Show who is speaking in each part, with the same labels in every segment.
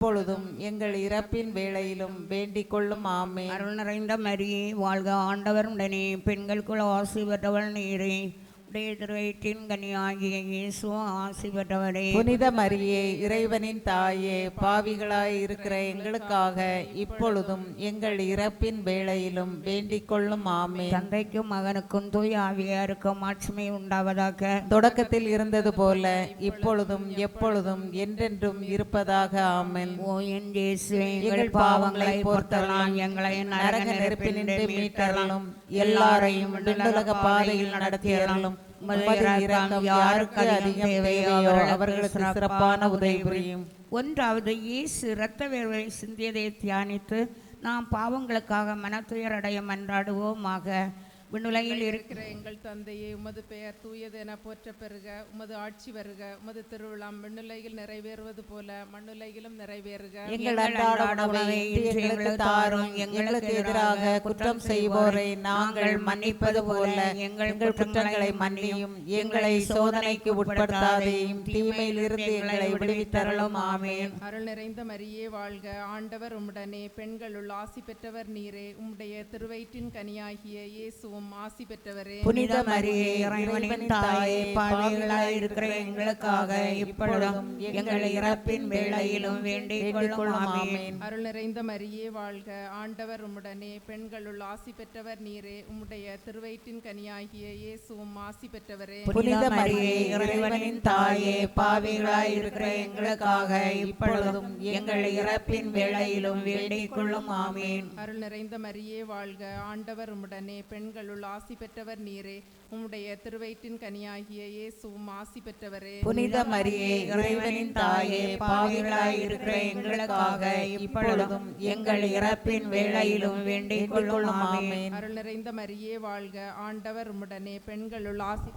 Speaker 1: இப்பொழுதும் எங்கள் இறப்பின் வேளையிலும் வேண்டிக் கொள்ளும். ஆமென்.
Speaker 2: அருள் நிறைந்த மரியே வாழ்க, ஆண்டவர் உடனே பெண்களுக்குள் ஆசி பெற்றவள் நீரே. உடைய திருவயிற்றின் கனியாகிய இயேசு ஆசி பெற்றவரே.
Speaker 1: புனித மரியே, இறைவனின் தாயே, பாவிகளாய் இருக்கிற எங்களுக்காக இப்பொழுதும் எங்கள் இறப்பின் வேளையிலும் வேண்டிக் கொள்ளும். ஆமென்.
Speaker 2: தந்தைக்கும் மகனுக்கும் தூய ஆவியாருக்கும் ஆட்சிமை உண்டாவதாக.
Speaker 1: தொடக்கத்தில் இருந்தது போல இப்பொழுதும் எப்பொழுதும் என்றென்றும் இருப்பதாக. ஆமென்.
Speaker 2: ஓ என் இயேசுவே, எங்கள் பாவங்களை பொறுத்தரலாம், எங்களை
Speaker 1: நரக நெருப்பினின்று மீட்டரலும், எல்லாரையும் விண்ணுலக பாதையில் நடத்தியறலும். இரக்கம் யாருக்கு அதிகம் தேவையோ அவர்களுக்கு சிறப்பான உதவி புரியும்.
Speaker 2: ஒன்றாவது, இயேசு இரத்த வேர்வை சிந்தியதை தியானித்து நாம் பாவங்களுக்காக மனத்துயரடைய மன்றாடுவோமாக. விண்ணுலகில் இருக்கிற
Speaker 3: எங்கள் தந்தையே, உமது பெயர் தூயது என போற்ற பெறுக. உமது ஆட்சி வருக. உமது திருவிழம் விண்ணுலகில் நிறைவேறுவது போல மண்ணுலகிலும் நிறைவேறுக.
Speaker 2: எங்கள் அன்றாட உணவை இன்று எங்களுக்கு தாரும். எங்களுக்கு எதிராக குற்றம் செய்வோரை நாங்கள் மன்னிப்பது போல எங்கள் குற்றங்களை மன்னியும். எங்களை சோதனைக்கு உட்படுத்தாதேயும், தீமையிலிருந்து எங்களை விடுவித்தருளும். ஆமென்.
Speaker 3: அருள் நிறைந்த மரியே வாழ்க, ஆண்டவர் உம்முடனே. பெண்களுள் ஆசி பெற்றவர் நீரே. உம்முடைய திருவயிற்றின் கனியாகிய இயேசு ஆசி பெற்றவரே.
Speaker 2: புனித மரியே, இறைவனின் தாயே, பாவிகளாய் இருக்கிற எங்களுக்காக இப்பொழுதும் எங்கள் இறப்பின் வேளையிலும் வேண்டிக் கொள்ளும். ஆமென்.
Speaker 3: அருள் நிறைந்த மரியே வாழ்க, ஆண்டவர் உம்முடனே. பெண்களுள் ஆசி பெற்றவர் நீரே. உம்முடைய திருவயிற்றின் கனியாகிய இயேசுவும் ஆசி பெற்றவரே.
Speaker 2: புனித மரியே, இறைவனின் தாயே, பாவிகளாய் இருக்கிற எங்களுக்காக இப்பொழுதும் எங்கள் இறப்பின் வேளையிலும் வேண்டிக் கொள்ளும். ஆமென்.
Speaker 3: அருள் நிறைந்த மரியே வாழ்க, ஆண்டவர் உம்முடனே. பெண்களுள் ஆசி பெற்றவர் நீரே. உம்முடைய திருவயிற்றின் கனியாகிய இயேசுவும் ஆசி பெற்றவரே.
Speaker 2: புனித மரியே, இறைவனின் தாயே, பாவிகளாய் இருக்கிற எங்களுக்காக இப்பொழுதும் எங்கள் இறப்பின் வேளையிலும் வேண்டிக் கொள்ளும். ஆமென்.
Speaker 3: அருள் நிறைந்த மரியே வாழ்க, ஆண்டவர் உம்முடனே. பெண்களுள் ஆசி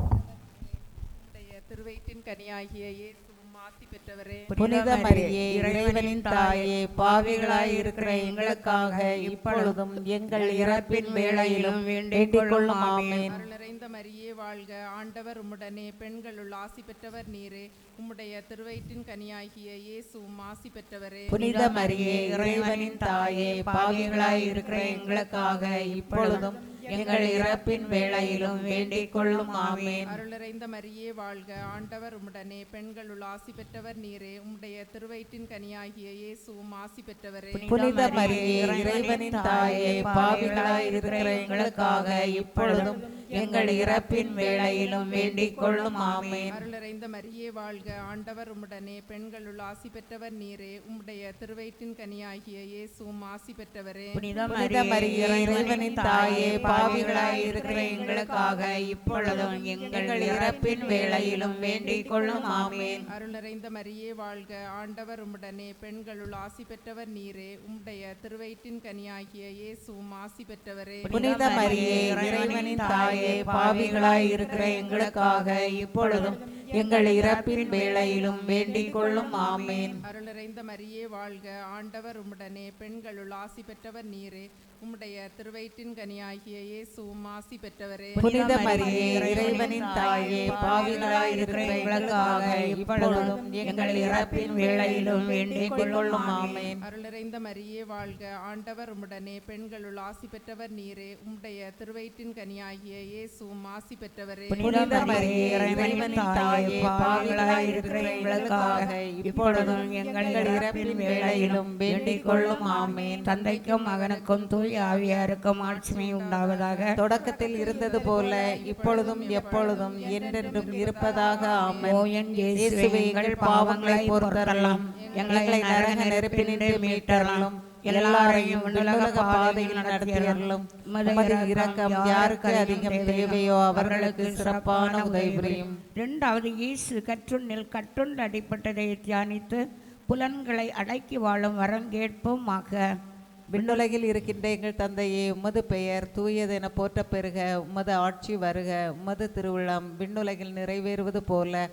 Speaker 3: திருவயிற்றின் கனியாகிய இயேசுவும் ஆசி பெற்றவரே.
Speaker 1: புனித மரியே, இறைவனின் தாயே, பாவிகளாய் இருக்கிற எங்களுக்காக இப்பொழுதும் எங்கள் இறப்பின் வேளையிலும் வேண்டிக் கொள்ளும். ஆமென்.
Speaker 3: அருள் நிறைந்த மரியே வாழ்க, ஆண்டவர் உம்முடனே. பெண்களுள் ஆசி பெற்றவர் நீரே. உம்முடைய திருவயிற்றின் கனியாகிய இயேசுவும் ஆசி பெற்றவரே.
Speaker 1: புனித மரியே, இறைவனின் தாயே, பாவிகளாய் இருக்கிற எங்களுக்காக இப்பொழுதும் எங்கள் இறப்பின் வேளையிலும் வேண்டிக் கொள்ளும். ஆமென்.
Speaker 3: அருள் நிறைந்த மரியே வாழ்க, ஆண்டவர் உம்முடனே. பெண்களுள் ஆசி பெற்றவர் நீரே. உம்முடைய திருவயிற்றின் கனியாகிய இயேசுவும் ஆசி பெற்றவரே.
Speaker 1: புனித மரியே, இறைவனின் தாயே, பாவிகளாய் இருக்கிற எங்களுக்காக இப்பொழுதும் எங்கள் இறப்பின் வேளையிலும் வேண்டிக் கொள்ளும். ஆமென்.
Speaker 3: அருள் நிறைந்த மரியே வாழ்க, ஆண்டவர் உம்முடனே. பெண்களுள் ஆசி பெற்றவர் நீரே. உம்முடைய திருவயிற்றின் கனியாகிய இயேசுவும் ஆசி பெற்றவரே.
Speaker 2: புனித
Speaker 1: மரியே, இறைவனின் தாயே, பாவிகளாய் இருக்கிற எங்களுக்காக இப்பொழுதும் எங்கள் இறப்பின் வேளையிலும் வேண்டிக் கொள்ளும். ஆமென்.
Speaker 3: அருள் நிறைந்த மரியே வாழ்க, ஆண்டவர் உம்முடனே. பெண்களுள் ஆசி பெற்றவர் நீரே. உம்முடைய திருவயிற்றின் கனியாகிய இயேசுவும் ஆசி பெற்றவரே.
Speaker 1: புனித மரியே, இறைவனின் தாயே, பாவிகளாய் இருக்கிற எங்களுக்காக இப்பொழுதும் எங்கள் இறப்பின் வேளையிலும் வேண்டிக் கொள்ளும். ஆமென்.
Speaker 3: அருள் நிறைந்த மரியே வாழ்க, ஆண்டவர் உம்முடனே. பெண்களுள் ஆசி பெற்றவர் நீரே. உம்முடைய திருவயிற்றின் கனியாகிய இயேசுவும் ஆசி பெற்றவரே.
Speaker 1: புனித மரியே, இறைவனின் தாயே, பாவிகளாய் இருக்கிற எங்களுக்காக இப்பொழுதும் எங்கள் இறப்பின் வேளையிலும் வேண்டிக் கொள்ளும். ஆமென்.
Speaker 3: அருள் நிறைந்த மரியே வாழ்க, ஆண்டவர் உம்முடனே. பெண்களுள் ஆசி பெற்றவர் நீரே. உம்முடைய திருவயிற்றின் கனியாகிய இயேசுவும் ஆசி பெற்றவரே.
Speaker 1: புனித மரியே, இறைவனின் தாயே, பாவிகளாய் இருக்கிற எங்களுக்காக இப்பொழுதும் எங்கள் இறப்பின் வேளையிலும் வேண்டிக் கொள்ளும். ஆமென்.
Speaker 2: தந்தைக்கும் மகனுக்கும் தூய ஆவியாருக்கும் ஆட்சிமை உண்டாவதாக.
Speaker 1: தொடக்கத்தில் இருந்தது போல இப்பொழுதும் எப்பொழுதும் என்றென்றும் இருப்பதாக. ஆமென்.
Speaker 2: ஓ என்
Speaker 1: இயேசுவே, எங்கள் பாவங்களை பொறுத்தரலாம், எங்களை நரக நெருப்பினின்று மீட்டரலும், எல்லாரையும் விண்ணுலக பாதையில் நடத்தியறலும். உமது இரக்கம் யாருக்கு அதிகம் தேவையோ அவர்களுக்கு சிறப்பான உதவி புரியும்.
Speaker 2: இரண்டாவது, இயேசு கற்றுண்ணில் கட்டுண்டு அடிப்பட்டதை தியானித்து புலன்களை அடக்கி வாழும் வரம் கேட்போமாக.
Speaker 1: விண்ணுலகில் இருக்கின்ற எங்கள் தந்தையே, உமது பெயர் தூயது என போற்ற பெறுக. உமது ஆட்சி வருக. உமது திருவிழம் விண்ணுலகில் நிறைவேறுவது போல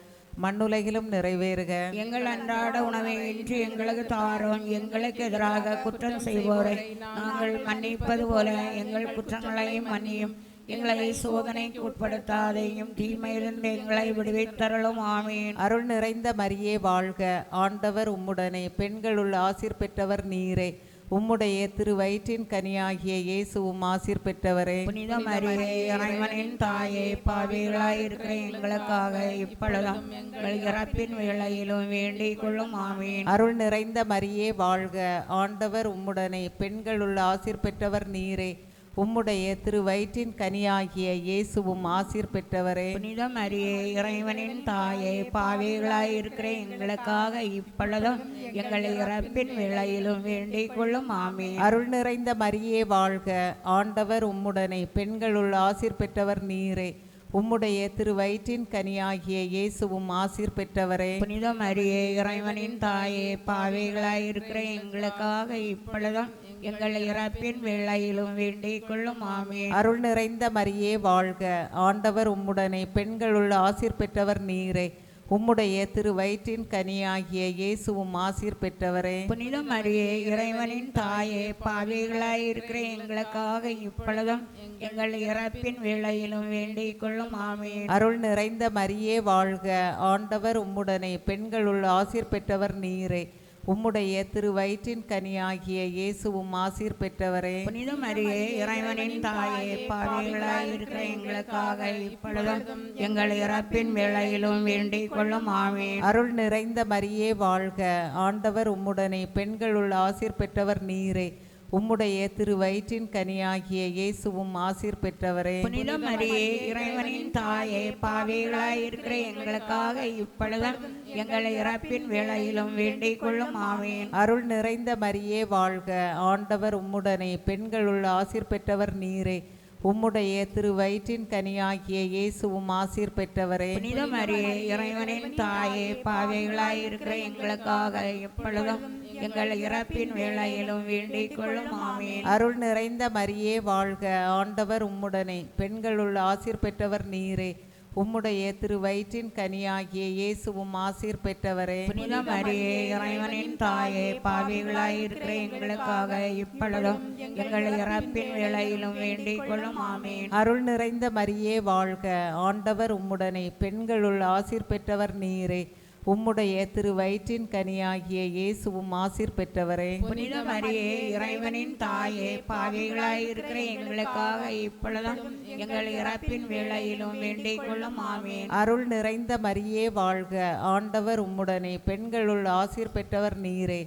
Speaker 1: மண்ணுலகிலும் நிறைவேறுக.
Speaker 2: எங்கள் அன்றாட உணவை இன்று எங்களுக்கு தாரும். எங்களுக்கு எதிராக குற்றம் செய்வோரை நாங்கள் மன்னிப்பது போல எங்கள் குற்றங்களையும் மன்னியும்.
Speaker 1: எங்களை சோதனைக்கு உட்படுத்தாதேயும் தீமையிலிருந்து எங்களை விடுவித்தருளும் ஆமீன்.
Speaker 2: அருள் நிறைந்த மரியே வாழ்க, ஆண்டவர் உம்முடனே, பெண்களுள் ஆசீர் பெற்றவர் நீரே. உம்முடைய திருவயிற்றின் கனியாகிய இயேசுவும் ஆசீர் பெற்றவரே.
Speaker 1: புனித மரியே, இறைவனின் தாயே, பாவிகளாயிருக்கிற எங்களுக்காக இப்பொழுதும் எங்கள் இறப்பின் வேளையிலும் வேண்டிக் கொள்ளும் ஆமீன்.
Speaker 2: அருள் நிறைந்த மரியே வாழ்க, ஆண்டவர் உம்முடனே, பெண்களுள் ஆசீர் பெற்றவர் நீரே. உம்முடைய திருவயிற்றின் கனியாகிய இயேசுவும் ஆசீர் பெற்றவரே.
Speaker 1: புனித மரியே, இறைவனின் தாயே, பாவிகளாயிருக்கிற எங்களுக்காக இப்பொழுதும் எங்கள் இறப்பின் வேளையிலும் வேண்டிக் கொள்ளும் ஆமீன்.
Speaker 2: அருள் நிறைந்த மரியே வாழ்க, ஆண்டவர் உம்முடனே, பெண்களுள் ஆசீர் பெற்றவர் நீரே. உம்முடைய திருவயிற்றின் கனியாகிய இயேசுவும் ஆசீர் பெற்றவரே.
Speaker 1: புனித மரியே, இறைவனின் தாயே, பாவிகளாயிருக்கிற எங்களுக்காக இப்பொழுதும் எங்கள் இறப்பின் வேளையிலும் வேண்டிக் கொள்ளும் ஆமீன்.
Speaker 2: அருள் நிறைந்த மரியே வாழ்க, ஆண்டவர் உம்முடனே, பெண்களுள் ஆசீர் பெற்றவர் நீரே. உம்முடைய திருவயிற்றின் கனியாகிய இயேசுவும் ஆசீர் பெற்றவரே.
Speaker 1: புனித மரியே, இறைவனின் தாயே, பாவிகளாயிருக்கிற எங்களுக்காக இப்பொழுதும் எங்கள் இறப்பின் வேளையிலும் வேண்டிக் கொள்ளும் ஆமீன்.
Speaker 2: அருள் நிறைந்த மரியே வாழ்க, ஆண்டவர் உம்முடனே, பெண்களுள் ஆசீர் பெற்றவர் நீரே. உம்முடைய திருவயிற்றின் கனியாகிய இயேசுவும் ஆசீர் பெற்றவரே.
Speaker 1: புனித மரியே, இறைவனின் தாயே, பாவிகளாயிருக்கிற எங்களுக்காக இப்பொழுதும் எங்கள் இறப்பின் வேளையிலும் வேண்டிக் கொள்ளும் ஆமீன்.
Speaker 2: அருள் நிறைந்த மரியே வாழ்க, ஆண்டவர் உம்முடனே, பெண்களுள் ஆசீர் பெற்றவர் நீரே. உம்முடைய திருவயிற்றின் கனியாகிய இயேசுவும் ஆசீர் பெற்றவரே.
Speaker 1: புனித மரியே, இறைவனின் தாயே, பாவிகளாயிருக்கிற எங்களுக்காக இப்பொழுதும் எங்கள் இறப்பின் வேளையிலும் வேண்டிக் கொள்ளும் ஆமீன்.
Speaker 2: அருள் நிறைந்த மரியே வாழ்க, ஆண்டவர் உம்முடனே, பெண்களுள் ஆசீர் பெற்றவர் நீரே. உம்முடைய திருவயிற்றின் கனியாகிய இயேசுவும் ஆசீர் பெற்றவரே.
Speaker 1: புனித மரியே, இறைவனின் தாயே, பாவிகளாயிருக்கிற எங்களுக்காக இப்பொழுதும் எங்கள் இறப்பின் வேளையிலும் வேண்டிக் கொள்ளும் ஆமீன்.
Speaker 2: அருள் நிறைந்த மரியே வாழ்க, ஆண்டவர் உம்முடனே, பெண்களுள் ஆசீர் பெற்றவர் நீரே. உம்முடைய திருவயிற்றின் கனியாகிய இயேசுவும் ஆசீர் பெற்றவரே.
Speaker 1: புனித மரியே, இறைவனின் தாயே, பாவிகளாயிருக்கிற எங்களுக்காக இப்பொழுதும் எங்கள் இறப்பின் வேளையிலும் வேண்டிக் கொள்ளும் ஆமீன்.
Speaker 2: அருள் நிறைந்த மரியே வாழ்க, ஆண்டவர் உம்முடனே, பெண்களுள் ஆசீர் பெற்றவர் நீரே. உம்முடைய திருவயிற்றின் கனியாகிய இயேசுவும் ஆசீர் பெற்றவரே.
Speaker 1: புனித மரியே, இறைவனின் தாயே, பாவிகளாயிருக்கிற எங்களுக்காக இப்பொழுதும் எங்கள் இறப்பின் வேளையிலும் வேண்டிக் கொள்ளும் ஆமீன்.
Speaker 2: அருள் நிறைந்த மரியே வாழ்க, ஆண்டவர் உம்முடனே, பெண்களுள் ஆசீர் பெற்றவர் நீரே.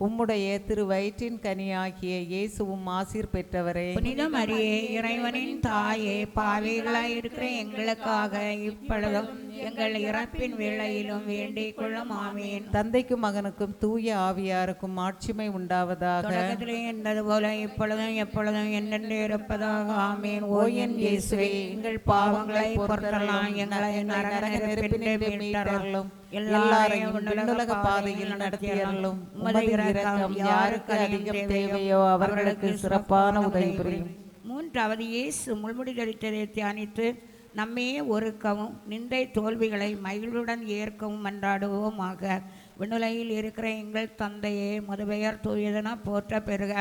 Speaker 2: உம்முடைய திருவயிற்றின் கனியாகிய இயேசுவும் ஆசீர் பெற்றவரே.
Speaker 1: புனித மரியே, இறைவனின் தாயே, பாவிகளாயிருக்கிற எங்களுக்காக இப்பொழுதும் எங்கள் இறப்பின் வேளையிலும் வேண்டிக் கொள்ளும் ஆமீன்.
Speaker 2: தந்தைக்கும் மகனுக்கும் தூய ஆவியாருக்கும் ஆட்சிமை உண்டாவதாக.
Speaker 1: தொடக்கத்திலே இருந்தது போல இப்பொழுதும் எப்பொழுதும் என்னென்று இருப்பதாக ஆமீன். ஓ என் இயேசுவே, எங்கள் பாவங்களை பொறுத்தரலாம், எங்களை நரக நெருப்பினின்று மீட்டருளும், எல்லாரையும் விண்ணுலக பாதையில் நடத்தியருளும். உமது இரக்கம் யாருக்கு அதிகம் தேவையோ அவர்களுக்கு சிறப்பான உதவி புரியும். மூன்றாவது, இயேசு முள்முடி தரித்ததை தியானித்து நம்மே ஒருக்கவும் நிந்தை தோல்விகளை மகிழ்வுடன் ஏற்கவும் மன்றாடுவோமாக. விண்ணுலகில் இருக்கிற எங்கள் தந்தையே, மது பெயர் தூயதென போற்ற பெறுக.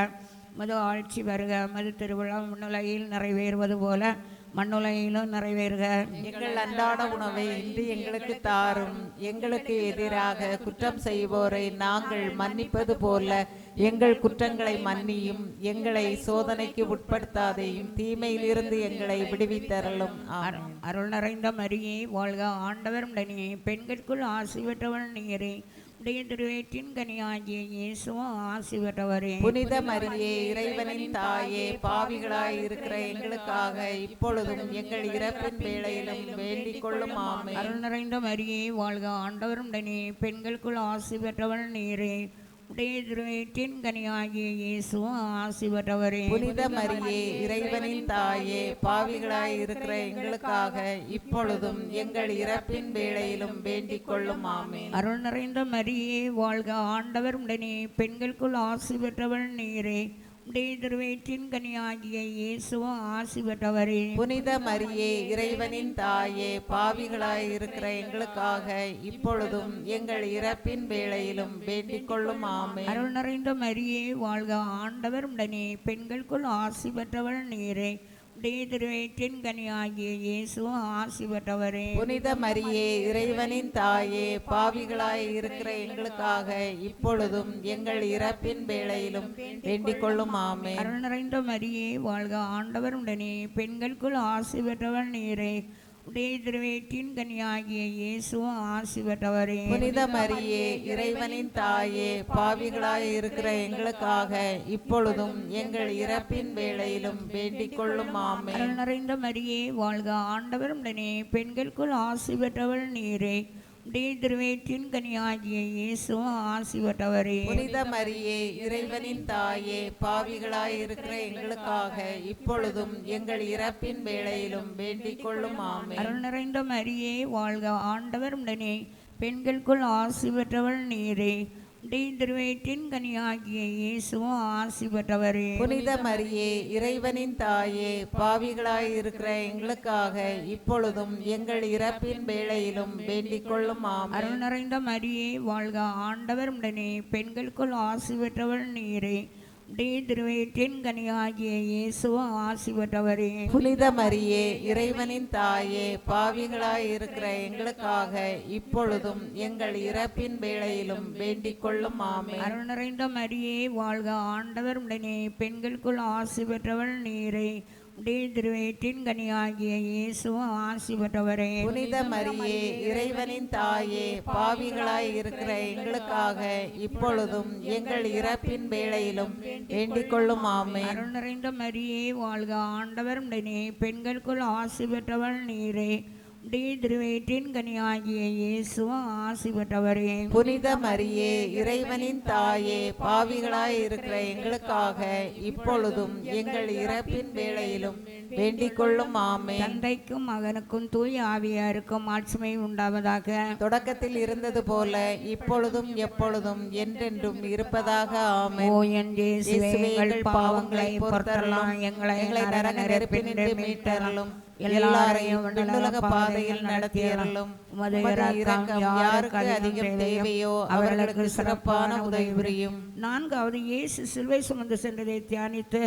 Speaker 1: மது ஆட்சி வருக. மது திருவிழா விண்ணுலகில் நிறைவேறுவது போல மண்ணுலகிலும் நிறைவேறுக.
Speaker 2: எங்கள் அன்றாட உணவை இன்று எங்களுக்கு தாரும். எங்களுக்கு எதிராக குற்றம் செய்வோரை நாங்கள் மன்னிப்பது போல எங்கள் குற்றங்களை மன்னியும். எங்களை சோதனைக்கு உட்படுத்தாதையும் தீமையிலிருந்து எங்களை விடுவித்தரலும்.
Speaker 1: அருள் நிறைந்த மரியே வாழ்க, ஆண்டவர் உடனே, பெண்களுக்குள் ஆசி பெற்றவள் நீரே. உடைய திருவயிற்றின் கனியாகிய இயேசுவும் ஆசி பெற்றவரே.
Speaker 2: புனித மரியே, இறைவனின் தாயே, பாவிகளாய் இருக்கிற எங்களுக்காக இப்பொழுதும் எங்கள் இறப்பின் வேளையிலும் வேண்டிக் கொள்ளும். ஆமென்.
Speaker 1: அருள் நிறைந்த மரியே வாழ்க, ஆண்டவர் உடனே, பெண்களுக்குள் ஆசி பெற்றவள் நீரே. உடைய திருவயிற்றின் கனியாகிய இயேசுவும் ஆசி பெற்றவரே.
Speaker 2: புனித மரியே, இறைவனின் தாயே, பாவிகளாய் இருக்கிற எங்களுக்காக இப்பொழுதும் எங்கள் இறப்பின் வேளையிலும் வேண்டிக் கொள்ளும். ஆமென்.
Speaker 1: அருள் நிறைந்த மரியே வாழ்க, ஆண்டவர் உடனே, பெண்களுக்குள் ஆசி பெற்றவள் நீரே. உடைய திருவயிற்றின் கனியாகிய இயேசுவும் ஆசி பெற்றவரே.
Speaker 2: புனித மரியே, இறைவனின் தாயே, பாவிகளாய் இருக்கிற எங்களுக்காக இப்பொழுதும் எங்கள் இறப்பின் வேளையிலும் வேண்டிக் கொள்ளும். ஆமென்.
Speaker 1: அருள் நிறைந்த மரியே வாழ்க, ஆண்டவர் உடனே, பெண்களுக்குள் ஆசி பெற்றவள் நீரே. உடைய திருவயிற்றின் கனியாகிய இயேசு ஆசி பெற்றவரே.
Speaker 2: புனித மரியே இறைவனின் தாயே, பாவிகளாய் இருக்கிற எங்களுக்காக இப்பொழுதும் எங்கள் இறப்பின் வேளையிலும் வேண்டிக் கொள்ளும். ஆமென்.
Speaker 1: அருள் நிறைந்த மரியே வாழ்க, ஆண்டவர் உடனே பெண்களுக்குள் ஆசி பெற்றவர் நீரே. உடைய திருவயிற்றின் கனியாகிய இயேசு ஆசி பெற்றவரே.
Speaker 2: புனித மரியே இறைவனின் தாயே, பாவிகளாய் இருக்கிற எங்களுக்காக இப்பொழுதும் எங்கள் இறப்பின் வேளையிலும் வேண்டிக் கொள்ளும். ஆமென்.
Speaker 1: அருள் நிறைந்த மரியே வாழ்க, ஆண்டவர் உடனே பெண்களுக்குள் ஆசி பெற்றவர் நீரே. உடைய திருவயிற்றின் கனியாகிய இயேசு ஆசி பெற்றவரே.
Speaker 2: புனித மரியே இறைவனின் தாயே, பாவிகளாய் இருக்கிற எங்களுக்காக இப்பொழுதும் எங்கள் இறப்பின் வேளையிலும் வேண்டிக் கொள்ளும். ஆமென்.
Speaker 1: அருள் நிறைந்த மரியே வாழ்க, ஆண்டவர் உடனே பெண்களுக்குள் ஆசி பெற்றவள் நீரே. உடைய திருவயிற்றின் கனியாகிய இயேசு ஆசி பெற்றவரே.
Speaker 2: புனித மரியே இறைவனின் தாயே, பாவிகளாய் இருக்கிற எங்களுக்காக இப்பொழுதும் எங்கள் இறப்பின் வேளையிலும் வேண்டிக் கொள்ளும். ஆமென்.
Speaker 1: அருள் நிறைந்த மரியே வாழ்க, ஆண்டவர் உடனே பெண்களுக்குள் ஆசி பெற்றவள் நீரே. உடைய திருவயிற்றின் கனியாகிய இயேசு ஆசி பெற்றவரே.
Speaker 2: புனித மரியே இறைவனின் தாயே, பாவிகளாய் இருக்கிற எங்களுக்காக இப்பொழுதும் எங்கள் இறப்பின் வேளையிலும் வேண்டிக் கொள்ளும். ஆமென்.
Speaker 1: அருள் நிறைந்த மரியே வாழ்க, ஆண்டவர் உடனே பெண்களுக்குள் ஆசி பெற்றவள் நீரே. உடைய திருவயிற்றின் கனியாகிய இயேசு ஆசி பெற்றவரே.
Speaker 2: புனித மரியே இறைவனின் தாயே, பாவிகளாய் இருக்கிற எங்களுக்காக இப்பொழுதும் எங்கள் இறப்பின் வேளையிலும் வேண்டிக் கொள்ளும். ஆமென்.
Speaker 1: அருள் நிறைந்த மரியே வாழ்க, ஆண்டவர் உடனே பெண்களுக்குள் ஆசி பெற்றவள் நீரே. உடைய திருவயிற்றின் கனியாகிய இயேசு ஆசி பெற்றவரே.
Speaker 2: புனித மரியே இறைவனின் தாயே, பாவிகளாய் இருக்கிற எங்களுக்காக இப்பொழுதும் எங்கள் இறப்பின் வேளையிலும் வேண்டிக் கொள்ளும். ஆமென்.
Speaker 1: தந்தைக்கும் மகனுக்கும் தூய ஆவியாருக்கும் ஆட்சிமை உண்டாவதாக.
Speaker 2: தொடக்கத்தில் இருந்தது போல இப்பொழுதும் எப்பொழுதும் என்றென்றும் இருப்பதாக. ஆமென்.
Speaker 1: ஓ என் இயேசுவே, எங்கள் பாவங்களை பொறுத்தருளும், எங்களை நரக நெருப்பினின்று மீட்டருளும், எல்லாரையும் விண்ணுலக பாதையில் நடத்தியருளும். உமது இரக்கம் யாருக்கு அதிகம் தேவையோ அவர்களுக்கு சிறப்பான உதவி புரியும். நான்காவது, இயேசு சிலுவை சுமந்து சென்றதை தியானித்து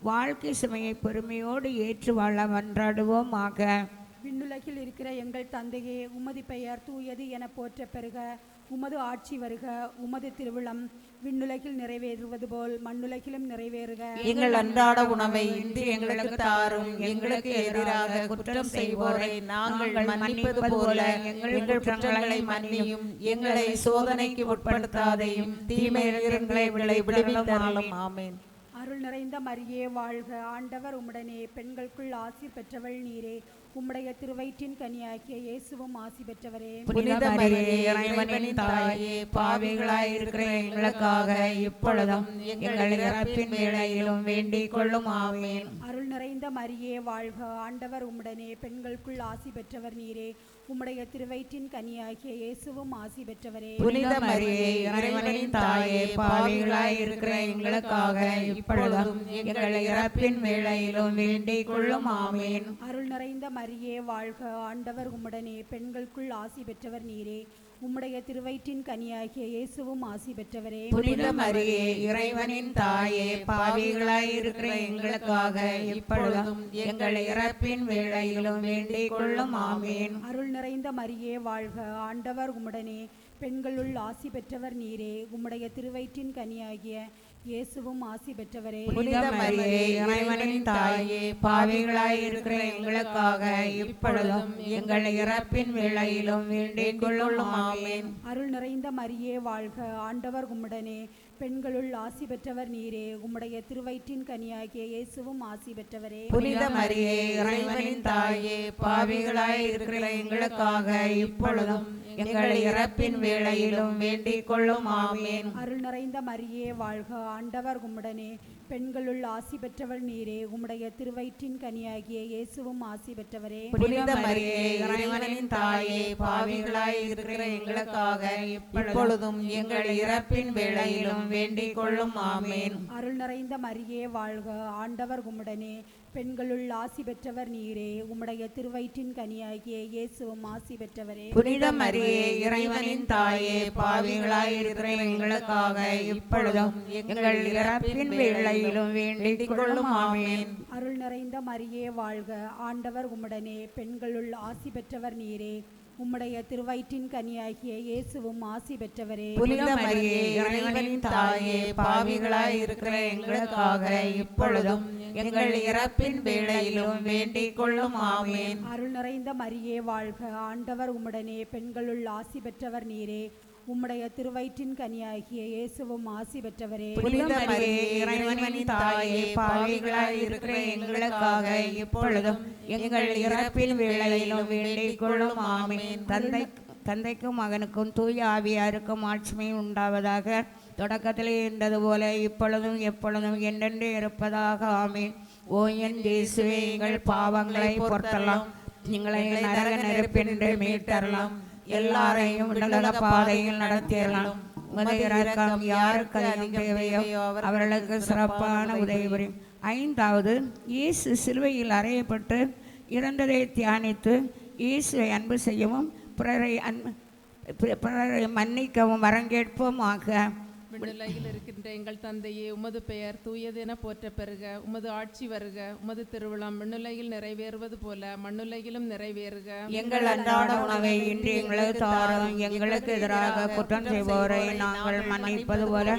Speaker 1: வாழ்க்கை சுமையை பொறுமையோடு ஏற்று வாழ மன்றாடுவோமாக.
Speaker 4: விண்ணுலகில் இருக்கிற எங்கள் தந்தையே, உமது பெயர் தூயது என போற்ற பெறுக. உமது ஆட்சி வருக. உமது திருவிழம் விண்ணுலகில் நிறைவேறுவது போல் மண்ணுலகிலும் நிறைவேறுக.
Speaker 2: எங்கள் அன்றாட உணவை இன்று எங்களுக்கு தாரும். எங்களுக்கு எதிராக குற்றம் செய்வோரை நாங்கள் மன்னிப்பது போல எங்கள் குற்றங்களை மன்னியும். எங்களை சோதனைக்கு உட்படுத்தாதையும் தீமையிலிருந்து எங்களை விடுவித்தருளும். ஆமென்.
Speaker 4: அருள் நிறைந்த மரியே வாழ்க, ஆண்டவர் உம்முடனே பெண்களுக்குள் ஆசி பெற்றவள் நீரே. உம்முடைய திருவயிற்றின் கனியாகிய இயேசுவும் ஆசி பெற்றவரே.
Speaker 2: புனித மரியே இறைவனின் தாயே, பாவிகளாய் இருக்கிற எங்களுக்காக இப்பொழுதும் எங்கள் இறப்பின் வேளையிலும் வேண்டிக் கொள்ளும். ஆமென்.
Speaker 4: அருள் நிறைந்த மரியே வாழ்க, ஆண்டவர் உம்முடனே பெண்களுக்குள் ஆசி பெற்றவர் நீரே. உம்முடைய திருவயிற்றின் கனியாகிய இயேசுவும் ஆசி பெற்றவரே.
Speaker 2: புனித மரியே இறைவனின் தாயே, பாவிகளாய் இருக்கிற எங்களுக்காக இப்பொழுதும் எங்கள் இறப்பின் வேளையிலும் வேண்டிக் கொள்ளும். ஆமென்.
Speaker 4: அருள் நிறைந்த மரியே வாழ்க, ஆண்டவர் உம்முடனே பெண்களுக்குள் ஆசி பெற்றவர் நீரே. உம்முடைய திருவயிற்றின் கனியாகிய இயேசுவும் ஆசி பெற்றவரே.
Speaker 2: புனித மரியே இறைவனின் தாயே, பாவிகளாய் இருக்கிற எங்களுக்காக இப்பொழுதும் எங்கள் இறப்பின் வேளையிலும் வேண்டிக் கொள்ளும். ஆமென்.
Speaker 4: அருள் நிறைந்த மரியே வாழ்க, ஆண்டவர் உம்முடனே பெண்களுள் ஆசி பெற்றவர் நீரே. உம்முடைய திருவயிற்றின் கனியாகிய இயேசுவும் ஆசி பெற்றவரே.
Speaker 2: புனித மரியே இறைவனின் தாயே, பாவிகளாய் இருக்கிற எங்களுக்காக இப்பொழுதும் எங்கள் இறப்பின் வேளையிலும் வேண்டிக் கொள்ளும். ஆமென்.
Speaker 4: அருள் நிறைந்த மரியே வாழ்க, ஆண்டவர் உம்முடனே பெண்களுள் ஆசி பெற்றவர் நீரே. உம்முடைய திருவயிற்றின் கனியாகிய இயேசுவும் ஆசி பெற்றவரே.
Speaker 2: புனித மரியே இறைவனின் தாயே, பாவிகளாய் இருக்கிற எங்களுக்காக இப்பொழுதும் எங்கள் இறப்பின் வேளையிலும் வேண்டிக் கொள்ளும். ஆமென்.
Speaker 4: அருள் நிறைந்த மரியே வாழ்க, ஆண்டவர் உம்முடனே பெண்களுள் ஆசி பெற்றவள் நீரே. உம்முடைய திருவயிற்றின் கனியாகிய இயேசுவும் ஆசி பெற்றவரே.
Speaker 2: புனித மரியே இறைவனின் தாயே, பாவிகளாய் இருக்கிற எங்களுக்காக இப்பொழுதும் எங்கள் இறப்பின் வேளையிலும் வேண்டிக் கொள்ளும். ஆமென்.
Speaker 4: அருள் நிறைந்த மரியே வாழ்க, ஆண்டவர் உம்முடனே பெண்களுள் ஆசி பெற்றவர் நீரே. உம்முடைய திருவயிற்றின் கனியாகிய இயேசுவும் ஆசி பெற்றவரே.
Speaker 1: புனித மரியே, இறைவனின் தாயே, பாவிகளாயிருக்கிற எங்களுக்காக இப்பொழுதும் எங்கள் இறப்பின் வேளையிலும் வேண்டிக் கொள்ளும். ஆமென்.
Speaker 4: அருள் நிறைந்த மரியே வாழ்க, ஆண்டவர் உம்முடனே. பெண்களுள் ஆசி பெற்றவர் நீரே. உம்முடைய திருவயிற்றின் கனியாகிய இயேசுவும் ஆசி பெற்றவரே.
Speaker 1: புனித மரியே, இறைவனின் தாயே, பாவிகளாயிருக்கிற எங்களுக்காக இப்பொழுதும் எங்கள் இறப்பின் வேளையிலும் வேண்டிக் கொள்ளும். ஆமென்.
Speaker 4: அருள் நிறைந்த மரியே வாழ்க, ஆண்டவர் உம்முடனே. பெண்களுள் ஆசி பெற்றவர் நீரே. உம்முடைய திருவயிற்றின் கனியாகிய இயேசுவும் ஆசி பெற்றவரே.
Speaker 1: புனித மரியே, இறைவனின் தாயே, பாவிகளாயிருக்கிற எங்களுக்காக இப்பொழுதும் எங்கள் இறப்பின் வேளையிலும் வேண்டிக் கொள்ளும். ஆமென். தந்தைக்கும் மகனுக்கும் தூய ஆவியாருக்கும் ஆட்சிமை உண்டாவதாக. தொடக்கத்திலே இருந்தது போல இப்பொழுதும் எப்பொழுதும் என்றென்று இருப்பதாக. ஆமென். ஓ என் இயேசுவே, எங்கள் பாவங்களை பொறுத்தரலாம், எங்களை நரக நெருப்பினின்று மீட்டரலாம், எல்லாரையும் விண்ணுலக பாதையில் நடத்தியறலாம். உமது இரக்கம் யாருக்கு அதிகம் தேவையோ அவர்களுக்கு சிறப்பான உதவி புரியும். 5வது, இயேசு சிலுவையில் அறையப்பட்டு இறந்ததை தியானித்து இயேசுவை அன்பு செய்யவும் பிறரை மன்னிக்கவும் வரங்கேட்போமாக.
Speaker 3: விண்ணுலகில் இருக்கின்ற எங்கள் தந்தையே, உமது பெயர் தூயதென போற்ற பெறுக. உமது ஆட்சி வருக. உமது திருவிழம் விண்ணுலகில் நிறைவேறுவது போல மண்ணுலகிலும் நிறைவேறுக.
Speaker 1: எங்கள் அன்றாட உணவை இன்று எங்களுக்கு தாரும். எங்களுக்கு எதிராக குற்றம் செய்வோரை நாங்கள் மன்னிப்பது போல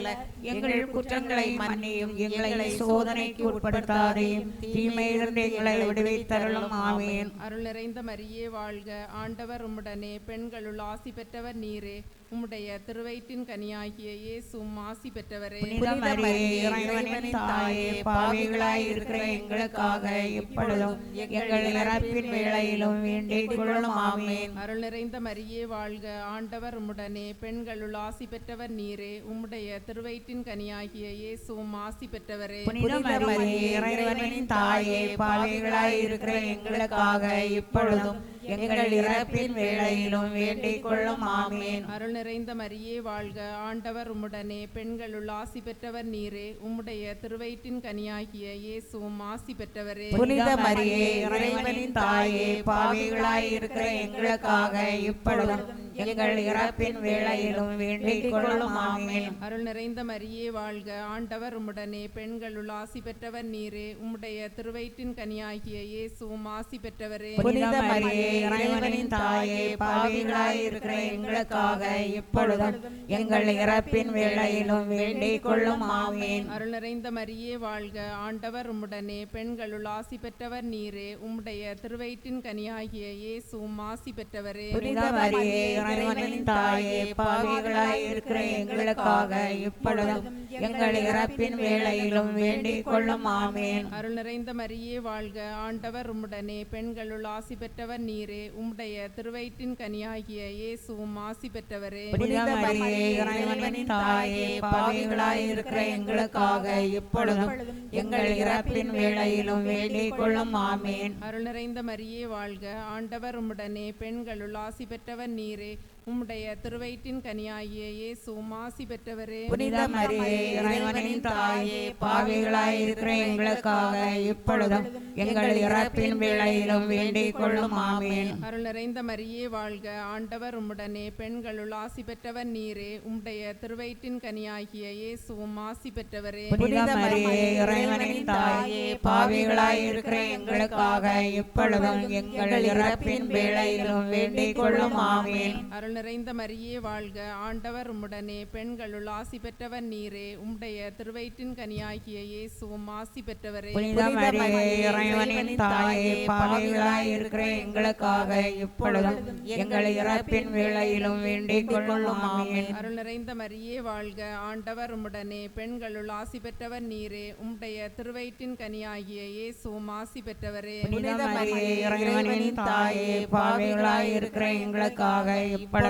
Speaker 1: எங்கள் குற்றங்களை மன்னியும். எங்களை சோதனைக்கு உட்படுத்தாதையும் தீமையிலிருந்து எங்களை விடுவித்தருளும். ஆமென்.
Speaker 3: அருள் நிறைந்த மரியே வாழ்க, ஆண்டவர் உம்முடனே. பெண்களுள் ஆசி பெற்றவர் நீரே. உம்முடைய திருவயிற்றின் கனியாகிய இயேசுவும் ஆசி பெற்றவரே.
Speaker 1: புனித மரியே, இறைவனின் தாயே, பாவிகளாயிருக்கிற எங்களுக்காக இப்பொழுதும் எங்கள் இறப்பின் வேளையிலும் வேண்டிக் கொள்ளும். ஆமென்.
Speaker 3: அருள் நிறைந்த மரியே வாழ்க, ஆண்டவர் உம்முடனே. பெண்களுள் ஆசி பெற்றவர் நீரே. உம்முடைய திருவயிற்றின் கனியாகிய இயேசுவும் ஆசி பெற்றவரே.
Speaker 1: புனித மரியே, இறைவனின் தாயே, பாவிகளாயிருக்கிற எங்களுக்காக இப்பொழுதும் எங்கள் இறப்பின் வேளையிலும் வேண்டிக் கொள்ளும். ஆமென்.
Speaker 3: அருள் நிறைந்த மரியே வாழ்க, ஆண்டவர் உம்முடனே. பெண்களுள் ஆசி பெற்றவர் நீரே. உம்முடைய திருவயிற்றின் கனியாகிய இயேசுவும் ஆசி பெற்றவரே.
Speaker 1: புனித மரியே, இறைவனின் தாயே, பாவிகளாயிருக்கிற எங்களுக்காக இப்பொழுதும் எங்கள் இறப்பின் வேளையிலும் வேண்டிக் கொள்ளும். ஆமென்.
Speaker 3: அருள் நிறைந்த மரியே வாழ்க, ஆண்டவர் உம்முடனே. பெண்களுள் ஆசி பெற்றவர் நீரே. உம்முடைய திருவயிற்றின் கனியாகிய இயேசுவும் ஆசி பெற்றவரே.
Speaker 1: புனித மரியே, இறைவனின் தாயே, பாவிகளாயிருக்கிற எங்களுக்காக இப்பொழுதும் எங்கள் இறப்பின் வேளையிலும் வேண்டிக் கொள்ளும். ஆமென்.
Speaker 3: அருள் நிறைந்த மரியே வாழ்க, ஆண்டவர் உம்முடனே. பெண்களுள் ஆசி பெற்றவர் நீரே. உம்முடைய திருவயிற்றின் கனியாகிய இயேசுவும் ஆசி பெற்றவரே.
Speaker 1: புனித மரியே, இறைவனின் தாயே, பாவிகளாயிருக்கிற எங்களுக்காக இப்பொழுதும் எங்கள் இறப்பின் வேளையிலும் வேண்டிக் கொள்ளும். ஆமென்.
Speaker 3: அருள் நிறைந்த மரியே வாழ்க, ஆண்டவர் உம்முடனே. பெண்களுள் ஆசி பெற்றவர் நீரே. உம்முடைய திருவயிற்றின் கனியாகிய இயேசுவும் ஆசி பெற்றவரே.
Speaker 1: புனித மரியே, இறைவனின் தாயே, பாவிகளாயிருக்கிற எங்களுக்காக இப்பொழுதும் எங்கள் இறப்பின் வேளையிலும் வேண்டிக் கொள்ளும். ஆமென்.
Speaker 3: அருள் நிறைந்த மரியே வாழ்க, ஆண்டவர் உம்முடனே. பெண்களுள் ஆசி பெற்றவர் நீரே. உம்முடைய திருவயிற்றின் கனியாகிய இயேசுவும் ஆசி பெற்றவரே.
Speaker 1: புனித மரியே, இறைவனின் தாயே, பாவிகளாயிருக்கிற எங்களுக்காக இப்பொழுதும் எங்கள் இறப்பின் வேளையிலும் வேண்டிக் கொள்ளும். ஆமென்.
Speaker 3: அருள் நிறைந்த மரியே வாழ்க, ஆண்டவர் உம்முடனே. பெண்களுள் ஆசி பெற்றவர் நீரே. உம்முடைய திருவயிற்றின் கனியாகிய இயேசுவும் ஆசி பெற்றவரே.
Speaker 1: புனித மரியே, இறைவனின் தாயே, பாவிகளாயிருக்கிற எங்களுக்காக இப்பொழுதும் எங்கள் இறப்பின் வேளையிலும் வேண்டிக் கொள்ளும். ஆமென்.
Speaker 3: அருள் நிறைந்த மரியே வாழ்க, ஆண்டவர் உம்முடனே. பெண்களுள் ஆசி பெற்றவர் நீரே. உம்முடைய திருவயிற்றின் கனியாகிய இயேசுவும் ஆசி பெற்றவரே.
Speaker 1: புனித மரியே, இறைவனின் தாயே, பாவிகளாயிருக்கிற எங்களுக்காக இப்பொழுதும் எங்கள் இறப்பின் வேளையிலும் வேண்டிக் கொள்ளும். ஆமென்.
Speaker 3: அருள் நிறைந்த மரியே வாழ்க, ஆண்டவர் உம்முடனே. பெண்களுள் ஆசி பெற்றவர் நீரே. உம்முடைய திருவயிற்றின் கனியாகிய இயேசுவும் ஆசி பெற்றவரே.
Speaker 1: புனித மரியே, இறைவனின் தாயே, பாவிகளாயிருக்கிற எங்களுக்காக இப்பொழுதும்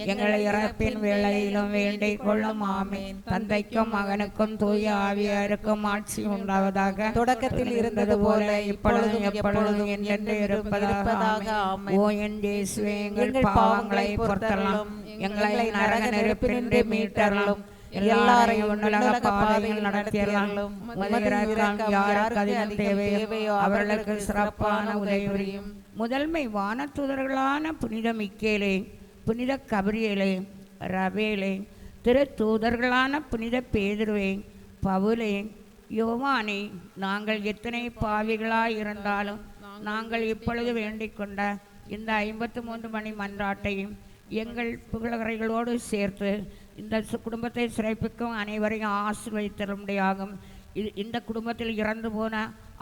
Speaker 1: எங்கள் இறப்பின் வேளையிலும் வேண்டிக் கொள்ளும். ஆமென். தந்தைக்கும் மகனுக்கும் தூய ஆவியாருக்கும் ஆட்சி உண்டாவதாக.
Speaker 2: தொடக்கத்தில் இருந்தது போல இப்பொழுதும் எப்பொழுதும் என்றென்று இருப்பதாக. ஆமென்.
Speaker 1: ஓ என் இயேசுவே, எங்கள் பாவங்களை பொறுத்தரலாம், எங்களை நரக நெருப்பினின்று மீட்டரலாம், எல்லாரையும் விண்ணுலக பாதையில் நடத்தியர்களும் உமது இரக்கம் யாருக்கு அதிகம் தேவையோ அவர்களுக்கு சிறப்பான உதவி புரியும். முதன்மை வானதூதர்களான புனித மிக்கேலே, புனித கபிரியேலே, ரவேலே, திரு தூதர்களான புனித பேதுருவே, பவுலே, யோவானே, நாங்கள் எத்தனை பாவிகளாய் இருந்தாலும் நாங்கள் இப்பொழுது வேண்டிக் கொண்ட இந்த 53 மணி மன்றாட்டையும் எங்கள் புகழறைகளோடு சேர்த்து இந்த குடும்பத்தை சிறப்பிக்கும் அனைவரையும் ஆசீர்வதித்தரும்படியாகும். இந்த குடும்பத்தில் இறந்து போன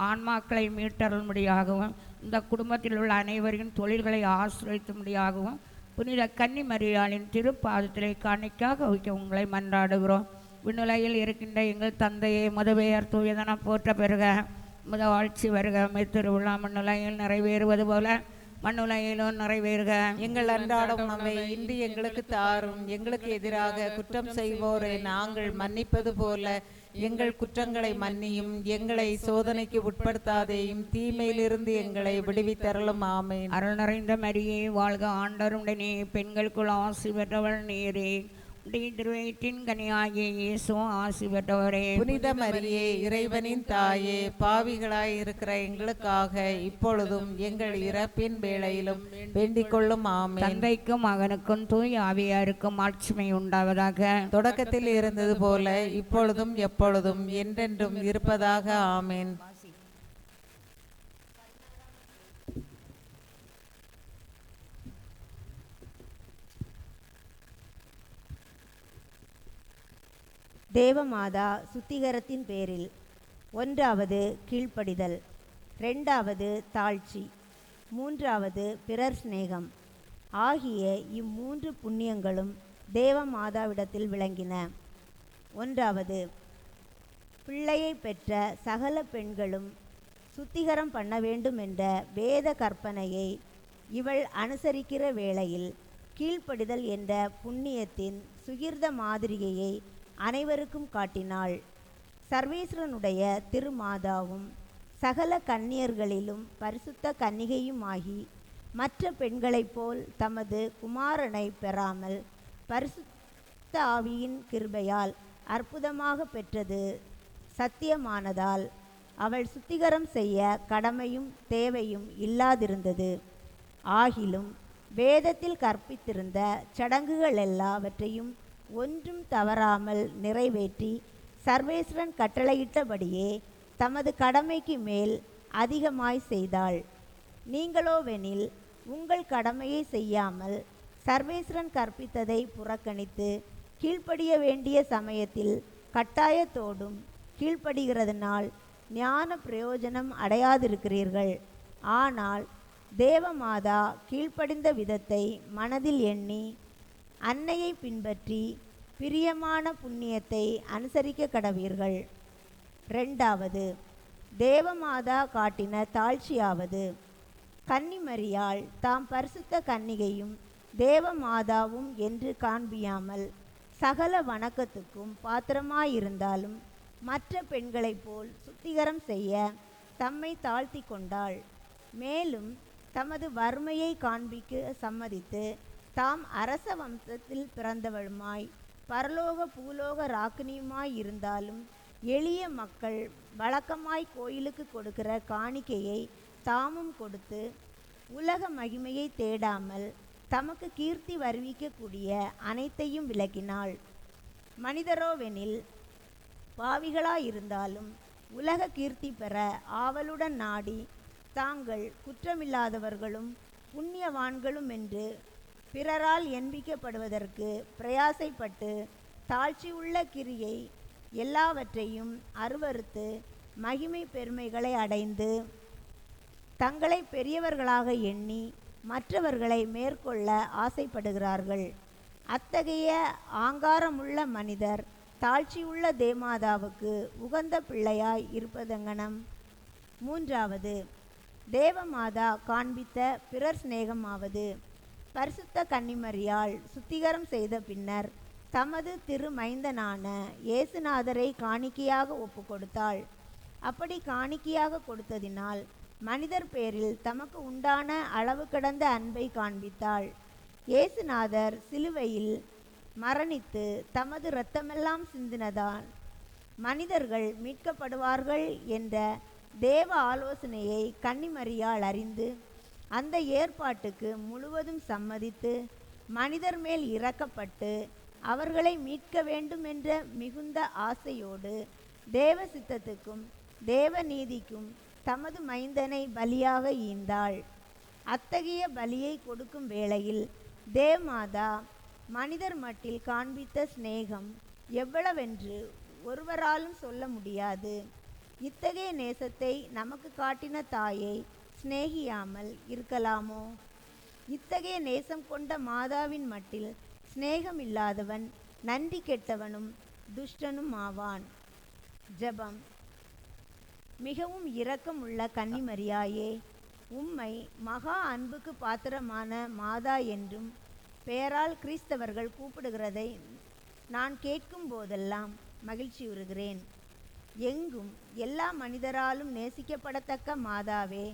Speaker 1: ஆன்மாக்களை மீட்டரும்படியாகவும் இந்த குடும்பத்தில் உள்ள அனைவரின் தொழில்களை ஆசீர்வதிக்கும்படியாகவும் புனித கன்னி மரியாளின் திருப்பாதத்திலே காணிக்காக வைக்க உங்களை மன்றாடுகிறோம். விண்ணுலகில் இருக்கின்ற எங்கள் தந்தையை முதுபெயர் தூயதன போற்ற பெறுக, முத ஆட்சி வருக, திருவிழா மண்ணுலகில் நிறைவேறுவது போல மண்ணுலகிலும் நிறைவேறுக.
Speaker 2: எங்கள் அன்றாட உணவை இன்று எங்களுக்கு தாரும். எங்களுக்கு எதிராக குற்றம் செய்வோரை நாங்கள் மன்னிப்பது போல எங்கள் குற்றங்களை மன்னியும். எங்களை சோதனைக்கு உட்படுத்தாதேயும், தீமையிலிருந்து எங்களை விடுவித்தருளும். ஆமென்.
Speaker 1: அருள் நிறைந்த மரியே வாழ்க, ஆண்டவருடனே பெண்களுக்குள் ஆசி பெற்றவள் நீரே, திருவயிற்றின் கனியாகிய இயேசு ஆசி பெற்றவரே.
Speaker 2: புனித மரியே, இறைவனின் தாயே, பாவிகளாய் இருக்கிற எங்களுக்காக இப்பொழுதும் எங்கள் இறப்பின் வேளையிலும் வேண்டிக் கொள்ளும். ஆமென்.
Speaker 1: தந்தைக்கும் மகனுக்கும் தூய ஆவியாருக்கும் ஆட்சிமை உண்டாவதாக.
Speaker 2: தொடக்கத்தில் இருந்தது போல இப்பொழுதும் எப்பொழுதும் என்றென்றும் இருப்பதாக. ஆமென்.
Speaker 5: தேவமாதா சுத்திகரத்தின் பேரில் 1வது கீழ்ப்படிதல், 2வது தாழ்ச்சி, 3வது பிறர் சிநேகம் ஆகிய இம்மூன்று புண்ணியங்களும் தேவமாதாவிடத்தில் விளங்கின. 1வது, பிள்ளையை பெற்ற சகல பெண்களும் சுத்திகரம் பண்ண வேண்டும் என்ற வேத கற்பனையை இவள் அனுசரிக்கிற வேளையில் கீழ்ப்படிதல் என்ற புண்ணியத்தின் சுகிர்த மாதிரிகையை அனைவருக்கும் காட்டினாள். சர்வேஸ்வரனுடைய திருமாதாவும் சகல கன்னியர்களிலும் பரிசுத்த கன்னிகையுமாகி மற்ற பெண்களைப் போல் தமது குமாரனை பெறாமல் பரிசுத்த ஆவியின் கிருபையால் அற்புதமாக பெற்றது சத்தியமானதால் அவள் சுத்திகரம் செய்ய கடமையும் தேவையும் இல்லாதிருந்தது. ஆகிலும் வேதத்தில் கற்பித்திருந்த சடங்குகள் எல்லாவற்றையும் ஒன்றும் தவறாமல் நிறைவேற்றி சர்வேஸ்வரன் கட்டளையிட்டபடியே தமது கடமைக்கு மேல் அதிகமாய் செய்தாள். நீங்களோவெனில் உங்கள் கடமையை செய்யாமல் சர்வேஸ்வரன் கற்பித்ததை புறக்கணித்து கீழ்ப்படிய வேண்டிய சமயத்தில் கட்டாயத்தோடும் கீழ்ப்படுகிறதுனால் ஞான பிரயோஜனம் அடையாதிருக்கிறீர்கள். ஆனால் தேவமாதா கீழ்ப்படிந்த விதத்தை மனதில் எண்ணி அன்னையை பின்பற்றி பிரியமான புண்ணியத்தை அனுசரிக்க கடவீர்கள். 2வது, தேவமாதா காட்டின தாழ்ச்சியாவது, கன்னிமரியாள் தாம் பரிசுத்த கன்னிகையும் தேவமாதாவும் என்று காண்பியாமல் சகல வணக்கத்துக்கும் பாத்திரமாயிருந்தாலும் மற்ற பெண்களைப் போல் சுத்திகரம் செய்ய தம்மை தாழ்த்தி கொண்டாள். மேலும் தமது வறுமையை காண்பிக்க சம்மதித்து தாம் அரச வம்சத்தில் பிறந்தவளுமாய் பரலோக பூலோக ராக்கினியுமாய் இருந்தாலும் எளிய மக்கள் வழக்கமாய் கோயிலுக்கு கொடுக்கிற காணிக்கையை தாமும் கொடுத்து உலக மகிமையை தேடாமல் தமக்கு கீர்த்தி வருவிக்கக்கூடிய அனைத்தையும் விளக்கினாள். மனிதரோவெனில் பாவிகளாயிருந்தாலும் உலக கீர்த்தி பெற ஆவலுடன் நாடி தாங்கள் குற்றமில்லாதவர்களும் புண்ணியவான்களும் என்று பிறரால் எண்பிக்கப்படுவதற்கு பிரயாசைப்பட்டு தாழ்ச்சியுள்ள கிரியை எல்லாவற்றையும் அருவறுத்து மகிமை பெருமைகளை அடைந்து தங்களை பெரியவர்களாக எண்ணி மற்றவர்களை மேற்கொள்ள ஆசைப்படுகிறார்கள். அத்தகைய ஆங்காரமுள்ள மனிதர் தாழ்ச்சியுள்ள தேவமாதாவுக்கு உகந்த பிள்ளையாய் இருப்பதெங்கனம். 3வது, தேவமாதா காண்பித்த பிறர் சிநேகமாவது, பரிசுத்த கன்னிமரியாள் சுத்திகரம் செய்த பின்னர் தமது திருமைந்தனான இயேசுநாதரை காணிக்கையாக ஒப்பு கொடுத்தாள். அப்படி காணிக்கையாக கொடுத்ததினால் மனிதர் பேரில் தமக்கு உண்டான அளவு கடந்த அன்பை காண்பித்தாள். இயேசுநாதர் சிலுவையில் மரணித்து தமது இரத்தமெல்லாம் சிந்தினதால் மனிதர்கள் மீட்கப்படுவார்கள் என்ற தேவ ஆலோசனையை கன்னிமரியாள் அறிந்து அந்த ஏற்பாட்டுக்கு முழுவதும் சம்மதித்து மனிதர் மேல் இரக்கப்பட்டு அவர்களை மீட்க வேண்டும் என்ற மிகுந்த ஆசையோடு தேவ சித்தத்துக்கும் தேவ நீதிக்கும் தமது மைந்தனை பலியாக ஈந்தாள். அத்தகைய பலியை கொடுக்கும் வேளையில் தேவமாதா மனிதர் மட்டில் காண்பித்த சிநேகம் எவ்வளவென்று ஒருவராலும் சொல்ல முடியாது. இத்தகைய நேசத்தை நமக்கு காட்டின தாயை சிநேகியாமல் இருக்கலாமோ? இத்தகைய நேசம் கொண்ட மாதாவின் மட்டில் சிநேகம் இல்லாதவன் நன்றி கெட்டவனும் துஷ்டனும் ஆவான். ஜெபம். மிகவும் இரக்கம் உள்ள கன்னிமரியாயே, உம்மை மகா அன்புக்கு பாத்திரமான மாதா என்றும் பெயரால் கிறிஸ்தவர்கள் கூப்பிடுகிறதை நான் கேட்கும் போதெல்லாம் மகிழ்ச்சியுறுகிறேன். எங்கும் எல்லா மனிதராலும் நேசிக்கப்படத்தக்க மாதாவே,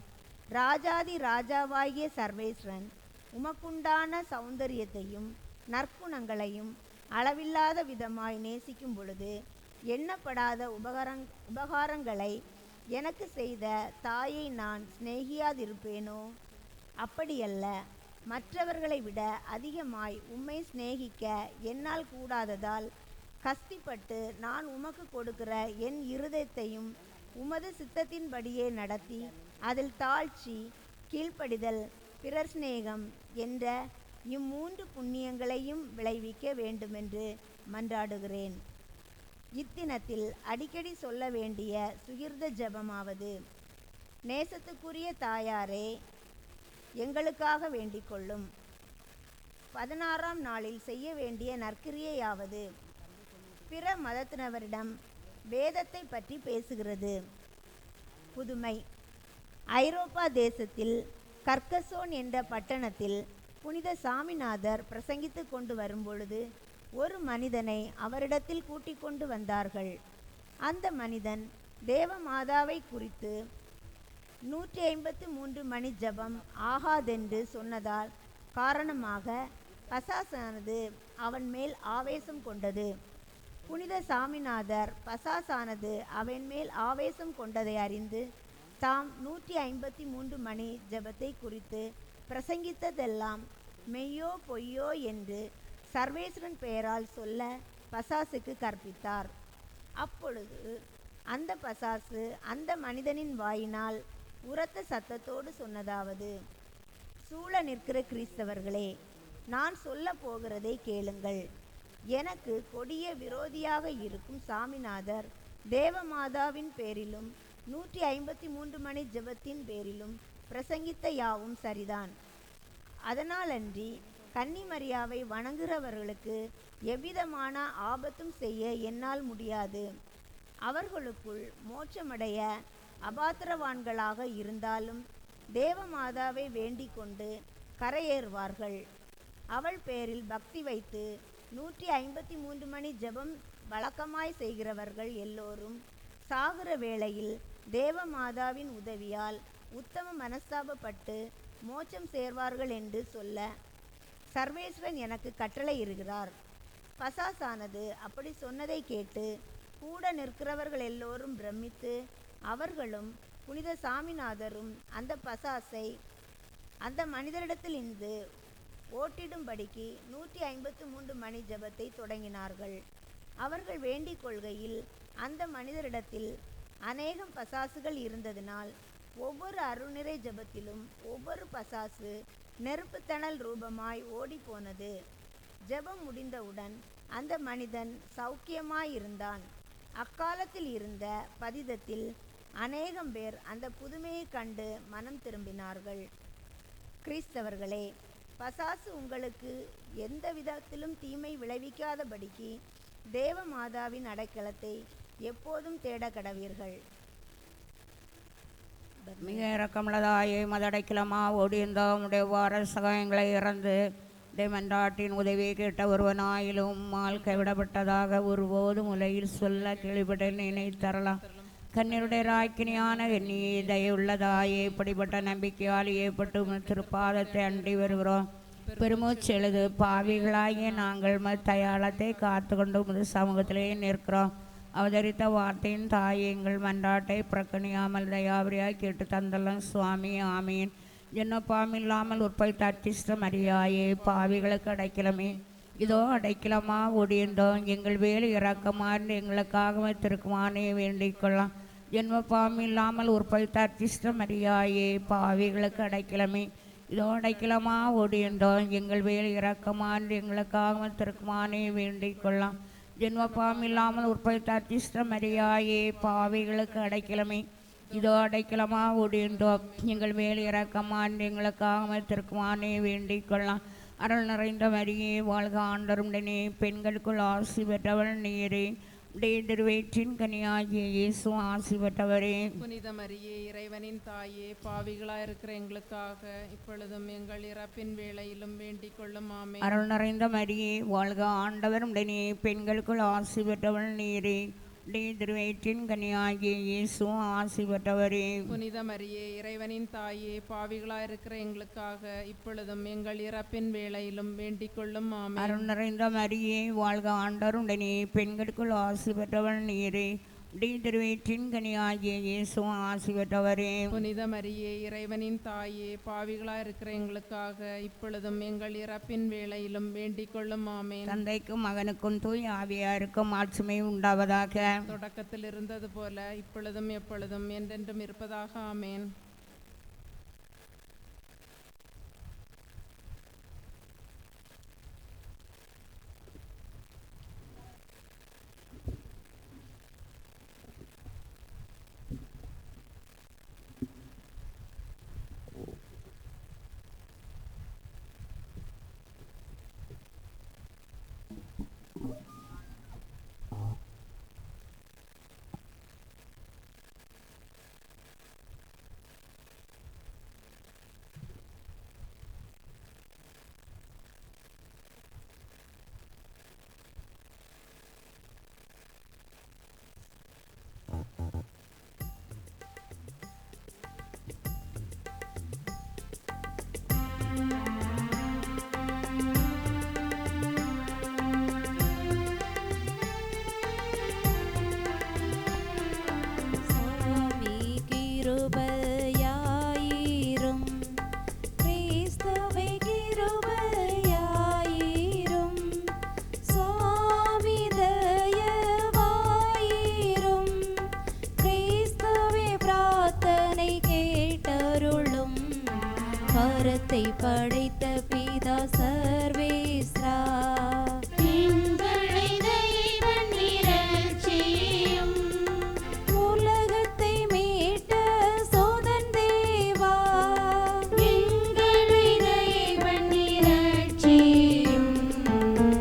Speaker 5: ராஜாதி ராஜாவாகிய சர்வேஸ்வரன் உமக்குண்டான சௌந்தரியத்தையும் நற்குணங்களையும் அளவில்லாத விதமாய் நேசிக்கும் பொழுது எண்ணப்படாத உபகாரங்களை எனக்கு செய்த தாயை நான் சிநேகியாதிருப்பேனோ? அப்படியல்ல, மற்றவர்களை விட அதிகமாய் உம்மை சிநேகிக்க என்னால் கூடாததால் கஸ்திப்பட்டு நான் உமக்கு கொடுக்கிற என் இருதயத்தையும் உமது சித்தத்தின்படியே நடத்தி அதில் தாழ்ச்சி, கீழ்ப்படிதல், பிறர் சிநேகம் என்ற இம்மூன்று புண்ணியங்களையும் விளைவிக்க வேண்டுமென்று மன்றாடுகிறேன். இத்தினத்தில் அடிக்கடி சொல்ல வேண்டிய சுகிர்த ஜபமாவது: நேசத்துக்குரிய தாயாரே, எங்களுக்காக வேண்டிக் கொள்ளும். 16ஆம் நாளில் செய்ய வேண்டிய நற்கிரியையாவது பிற மதத்தினவரிடம் வேதத்தை பற்றி பேசுகிறது. புதுமை. ஐரோப்பா தேசத்தில் கர்கசோன் என்ற பட்டணத்தில் புனித சாமிநாதர் பிரசங்கித்து கொண்டு வரும்பொழுது ஒரு மனிதனை அவரிடத்தில் கூட்டிக் கொண்டு வந்தார்கள். அந்த மனிதன் தேவமாதாவை குறித்து 153 மணி ஜபம் ஆகாதென்று சொன்னதால் காரணமாக பசாசானது அவன் மேல் ஆவேசம் கொண்டது. புனித சாமிநாதர் பசாசானது அவன் மேல் ஆவேசம் கொண்டதை அறிந்து தாம் 153 மணி ஜபத்தை குறித்து பிரசங்கித்ததெல்லாம் மெய்யோ பொய்யோ என்று சர்வேஸ்வரன் பெயரால் சொல்ல பசாசுக்கு கற்பித்தார். அப்பொழுது அந்த பசாசு அந்த மனிதனின் வாயினால் உரத்த சத்தத்தோடு சொன்னதாவது: சூழ நிற்கிற கிறிஸ்தவர்களே, நான் சொல்ல போகிறதை கேளுங்கள். எனக்கு கொடிய விரோதியாக இருக்கும் சாமிநாதர் தேவமாதாவின் பேரிலும் 153 மணி ஜபத்தின் பேரிலும் பிரசங்கித்த யாவும் சரிதான். அதனாலன்றி கன்னிமரியாவை வணங்குகிறவர்களுக்கு எவ்விதமான ஆபத்தும் செய்ய என்னால் முடியாது. அவர்களுக்குள் மோட்சமடைய அபாத்திரவான்களாக இருந்தாலும் தேவமாதாவை வேண்டிக் கொண்டு கரையேறுவார்கள். அவள் பேரில் பக்தி வைத்து 153 மணி ஜெபம் வழக்கமாய் செய்கிறவர்கள் எல்லோரும் சாகிற வேளையில் தேவமாதாவின் உதவியால் உத்தம மனஸ்தாபப்பட்டு மோட்சம் சேர்வார்கள் என்று சொல்ல சர்வேஸ்வரன் எனக்கு கட்டளையிடுகிறார். பசாசானது அப்படி சொன்னதை கேட்டு கூட நிற்கிறவர்கள் எல்லோரும் பிரமித்து அவர்களும் புனித சாமிநாதரும் அந்த பசாசை அந்த மனிதரிடத்தில் இருந்து ஓட்டிடும்படிக்கு 153 மணி ஜபத்தை தொடங்கினார்கள். அவர்கள் வேண்டிக் கொள்கையில் அந்த மனிதரிடத்தில் அநேகம் பசாசுகள் இருந்ததினால் ஒவ்வொரு அருள்நிறை ஜபத்திலும் ஒவ்வொரு பசாசு நெருப்புத்தணல் ரூபமாய் ஓடிப்போனது. ஜெபம் முடிந்தவுடன் அந்த மனிதன் சௌக்கியமாயிருந்தான். அக்காலத்தில் இருந்த பதிதத்தில் அநேகம் பேர் அந்த புதுமையை கண்டு மனம் திரும்பினார்கள். கிறிஸ்தவர்களே, பசாசு உங்களுக்கு எந்த விதத்திலும் தீமை விளைவிக்காதபடிக்கு தேவமாதாவின் அடைக்கலத்தை எப்போதும் தேட கடவீர்கள்.
Speaker 1: மிக இரக்கமுள்ளதாயே, மதடைக்கலமா ஓடியிருந்த உடைய வார சகாயங்களை இறந்து தேவன்றாட்டின் உதவியை கேட்ட ஒருவனாயிலும் உம்மால் கைவிடப்பட்டதாக ஒருபோதும் உலகில் சொல்ல கேள்விப்பட்ட நினைத்தரலாம். கண்ணீருடைய ராக்கினியான எண்ணியை தயவுள்ளதாயே, இப்படிப்பட்ட நம்பிக்கையால் ஏற்பட்டு திருப்பாதத்தை அண்டி வருகிறோம். பெருமூச்செழுது பாவிகளாகிய நாங்கள் தயாளத்தை காத்து கொண்டு உமது சமூகத்திலே நிற்கிறோம். அவதரித்த வார்த்தையின் தாய் எங்கள் மன்றாட்டை புறக்கணியாமல் தயாவரியாய் கேட்டு தந்தல்லும் சுவாமி. ஆமீன். ஜென்மப்பாமில்லாமல் உற்பத்தி அர்ச்சிஷ்ட மரியாயே பாவிகளுக்கு அடைக்கலமே. இதோ அடைக்கலமா ஒடியந்தோம் எங்கள் வேலை இறக்கமாறு எங்களுக்காக திருக்குமானே வேண்டிக் கொள்ளலாம். ஜென்மப்பாமில்லாமல் உற்பத்தி அர்ச்சிஷ்ட மரியாயே பாவிகளுக்கு அடைக்கலமே. இதோ அடைக்கலமா ஒடியந்தோம் எங்கள் வேலை இறக்கமாறு எங்களுக்காக திருக்குமானே வேண்டிக் கொள்ளலாம். ஜென்மப்பாமில்லாமல் உற்பத்தி அர்ச்சிஷ்ட மரியாயே பாவிகளுக்கு அடைக்கலமே. இதோ அடைக்கலமா ஒடியந்தோம் எங்கள் மேல் இறக்கமான் எங்களுக்காக திருக்குமானே வேண்டிக் கொள்ளலாம். அருள் நிறைந்த மரியே வாழ்க ஆண்டருடனே பெண்களுக்குள் ஆசி பெற்றவள் நீரே. உடைய திருவயிற்றின் கனியாகிய இயேசு ஆசி பெற்றவரே.
Speaker 3: புனித மரியே இறைவனின் தாயே பாவிகளாயிருக்கிற எங்களுக்காக இப்பொழுதும் எங்கள் இறப்பின் வேளையிலும் வேண்டிக் கொள்ளும். ஆமென்.
Speaker 1: அருள் நிறைந்த மரியே வாழ்க ஆண்டவர் உடனே பெண்களுக்குள் ஆசி பெற்றவள் நீரே. உடைய திருவயிற்றின் கனியாகிய இயேசு ஆசி பெற்றவரே.
Speaker 3: புனித மரியே இறைவனின் தாயே பாவிகளாயிருக்கிற எங்களுக்காக இப்பொழுதும் எங்கள் இறப்பின் வேளையிலும் வேண்டிக் கொள்ளும். ஆமென்.
Speaker 1: அருள் நிறைந்த மரியே வாழ்க ஆண்டவர் உடனே பெண்களுக்குள் ஆசி பெற்றவள் நீரே. உடைய திருவயிற்றின் கனியாகிய இயேசு ஆசி பெற்றவரே.
Speaker 3: புனித மரியே இறைவனின் தாயே பாவிகளாயிருக்கிற எங்களுக்காக இப்பொழுதும் எங்கள் இறப்பின் வேளையிலும் வேண்டிக் கொள்ளும். ஆமென்.
Speaker 1: தந்தைக்கும் மகனுக்கும் தூய் ஆவியாருக்கும் ஆட்சிமை உண்டாவதாக.
Speaker 3: தொடக்கத்தில் இருந்தது போல இப்பொழுதும் எப்பொழுதும் என்றென்றும் இருப்பதாக. ஆமென்.
Speaker 6: உலகத்தை படைத்த பிதா சர்வேஸ்வரா,
Speaker 7: எங்களை தெய்வன் இரட்சியும்.
Speaker 6: உலகத்தை மீட்ட சோதன் தேவா,
Speaker 7: எங்களை தெய்வன் இரட்சியும்.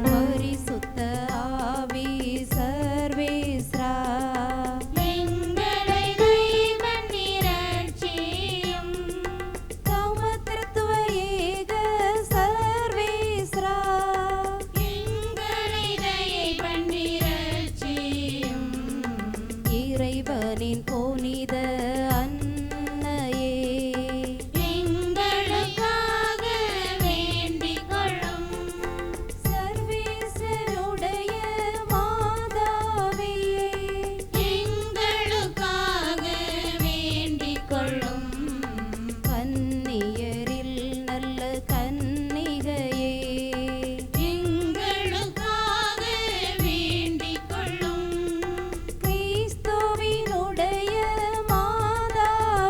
Speaker 6: பரிசுத்த ஆவி சர்வேஸ்வரா,
Speaker 7: எங்களை தெய்வன் இரட்சியும்.
Speaker 6: சௌமத்திரத்துவ ஏக சர்வேஸ்வரா,
Speaker 7: எங்களை தெய்வன் இரட்சியும்.
Speaker 6: இறைவனின் புனித அன்னையே,
Speaker 7: எங்களுக்காக வேண்டிக் கொள்ளும்.
Speaker 6: சர்வேசனுடைய மாதாவே,
Speaker 7: எங்களுக்காக வேண்டிக் கொள்ளும்.
Speaker 6: கன்னியரில் நல்ல கன்னிகையே,
Speaker 7: எங்களுக்காக வேண்டிக் கொள்ளும்.
Speaker 6: கிறிஸ்துவினுடைய மாதாவே,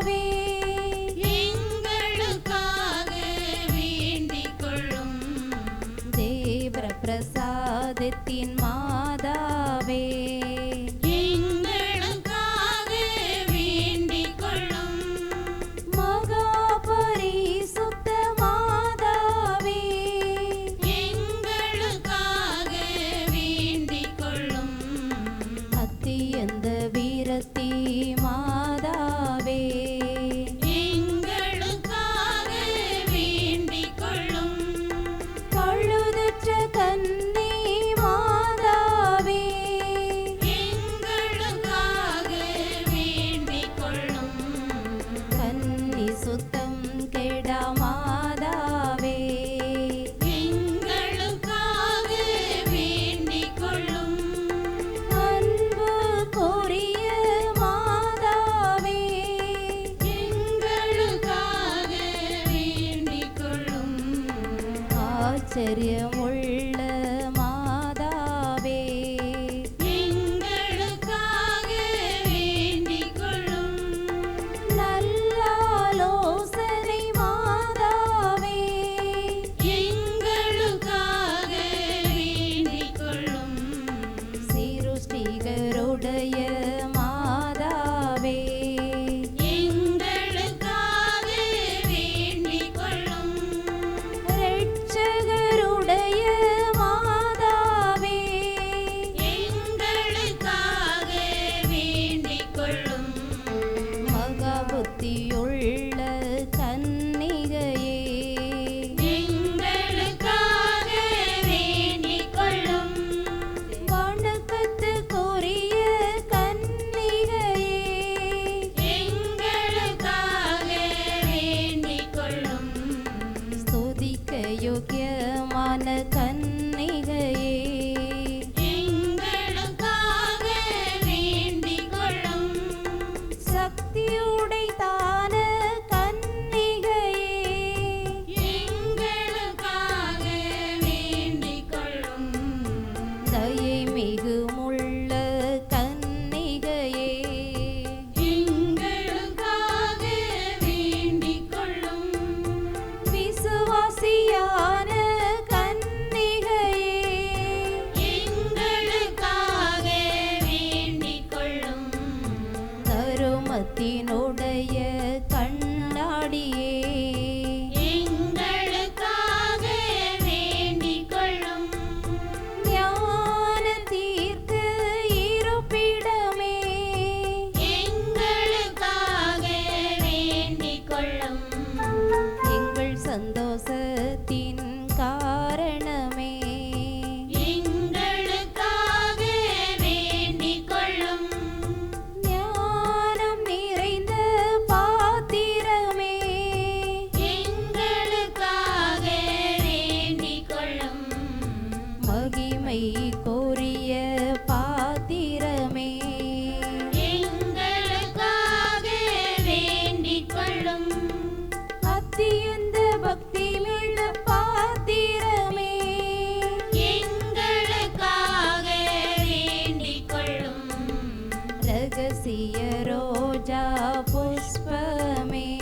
Speaker 6: ரகசிய ரோஜா புஷ்பமே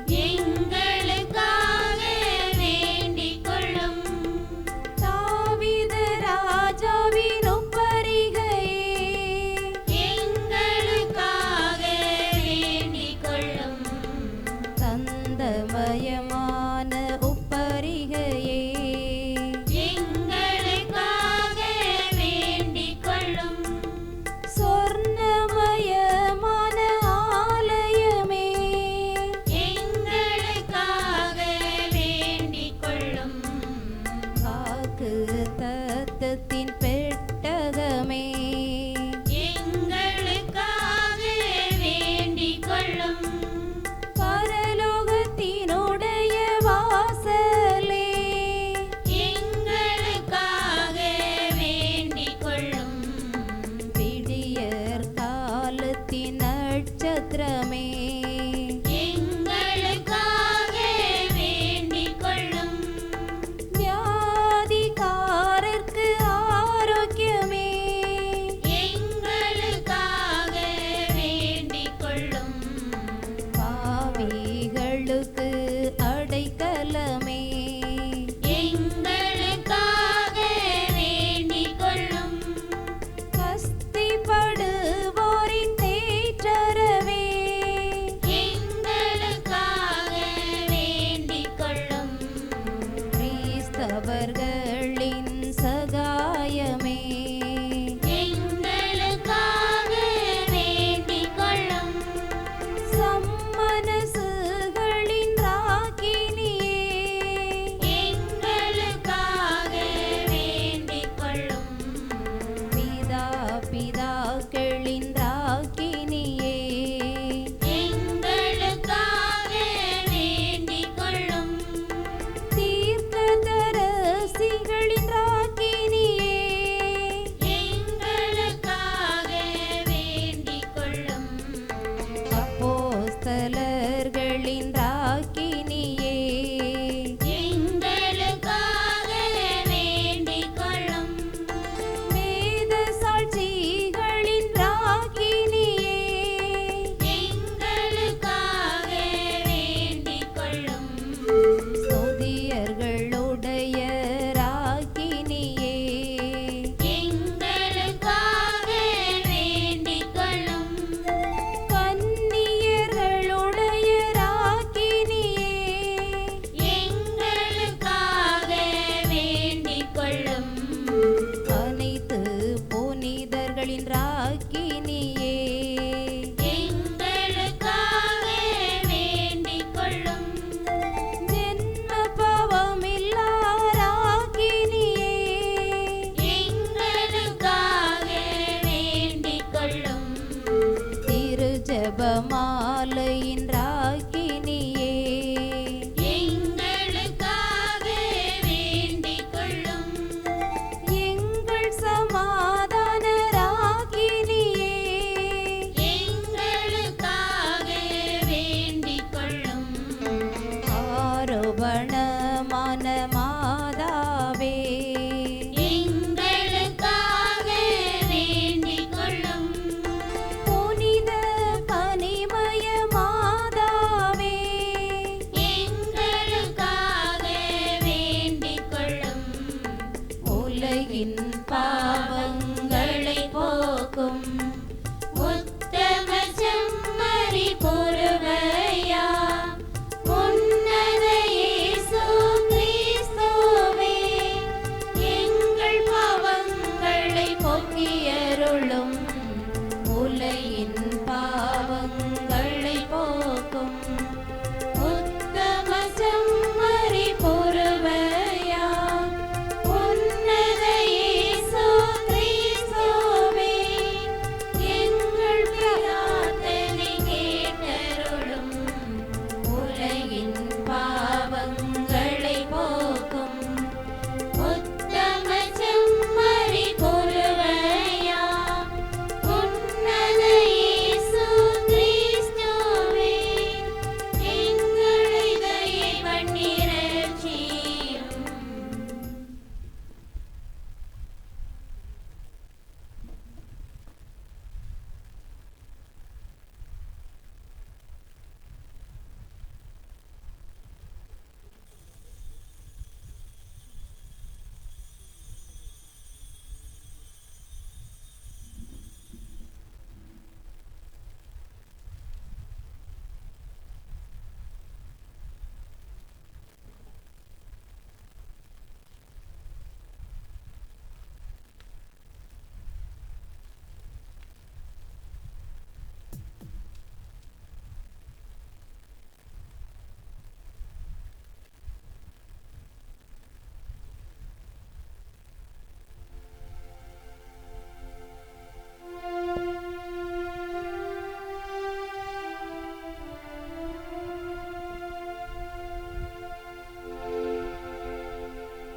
Speaker 7: எங்களுக்காக வேண்டிக் கொள்ளும்.
Speaker 6: தாவீது ராஜாவின் ஒப்பரிகையே
Speaker 7: எங்களுக்காக வேண்டிக் கொள்ளும்.
Speaker 6: தந்தமயமான ஒப்பரிகையே
Speaker 7: எங்களுக்காக வேண்டிக் கொள்ளும்.
Speaker 6: சொர்ணமயமான ஆலயமே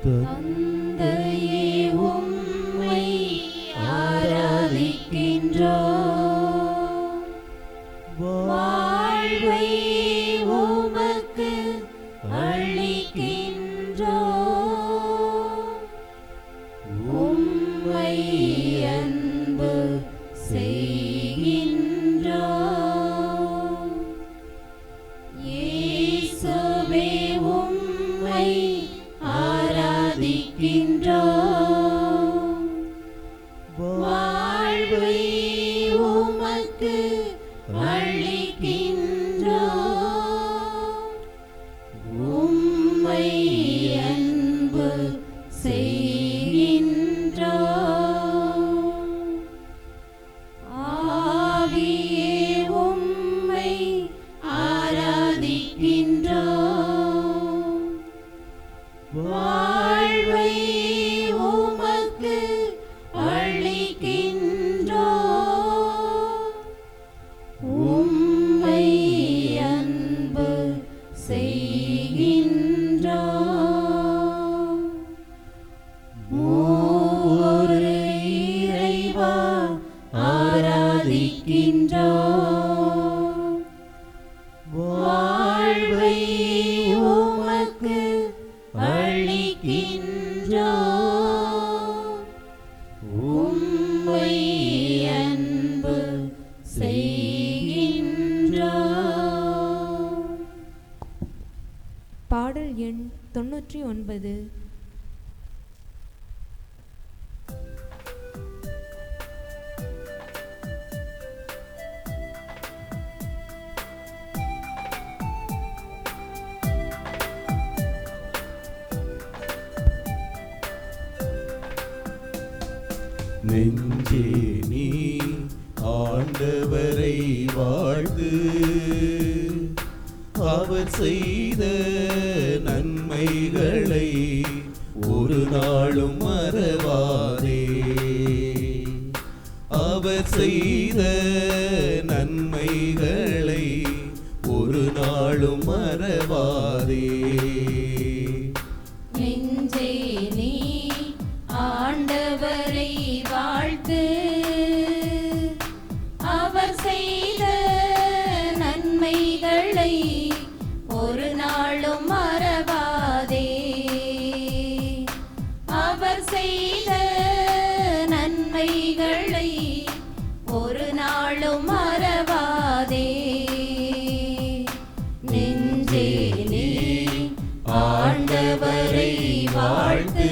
Speaker 6: தந்தையே உம்மை ஆராதிக்கின்றோம். வாழ்வை உமக்கு அளிக்கின்றோம். உம்மை அன்பு செய்கின்றோம். இயேசுவே உம்மை ஆராதிக்கின்றோம். வாழ்வை உமக்கு அளிக்கின்றோம். உம்மை அன்பு செய்கின்றோம். ஆவியே உம்மை ஆராதிக்கின்றோம். வாழ்வை உமக்கு அளிக்கின்றோம். உம்மை அன்பு செய்கின்றோம். மூவொரு இறைவா ஆராதிக்கின்றோம். வாழ்வை உமக்கு அளிக்கின்றோம். உம்மை அன்பு செய்கின்றோம்.
Speaker 8: பாடல் எண் 99.
Speaker 9: நெஞ்சே நீ ஆண்டவரை வாழ்த்து, அவர் செய்த நன்மைகளை ஒரு நாளும் மறவாதே. அவர் செய்த நன்மைகளை ஒரு நாளும் மறவாதே.
Speaker 6: நெஞ்சே நீ ஆண்டவரை வாழ்த்து, அவர் செய்த நன்மைகளை ஒரு நாளும் மறவாதே. அவர் செய்த நன்மைகளை ஒரு நாளும் மறவாதே. நெஞ்சே நீ ஆண்டவரை வாழ்த்து.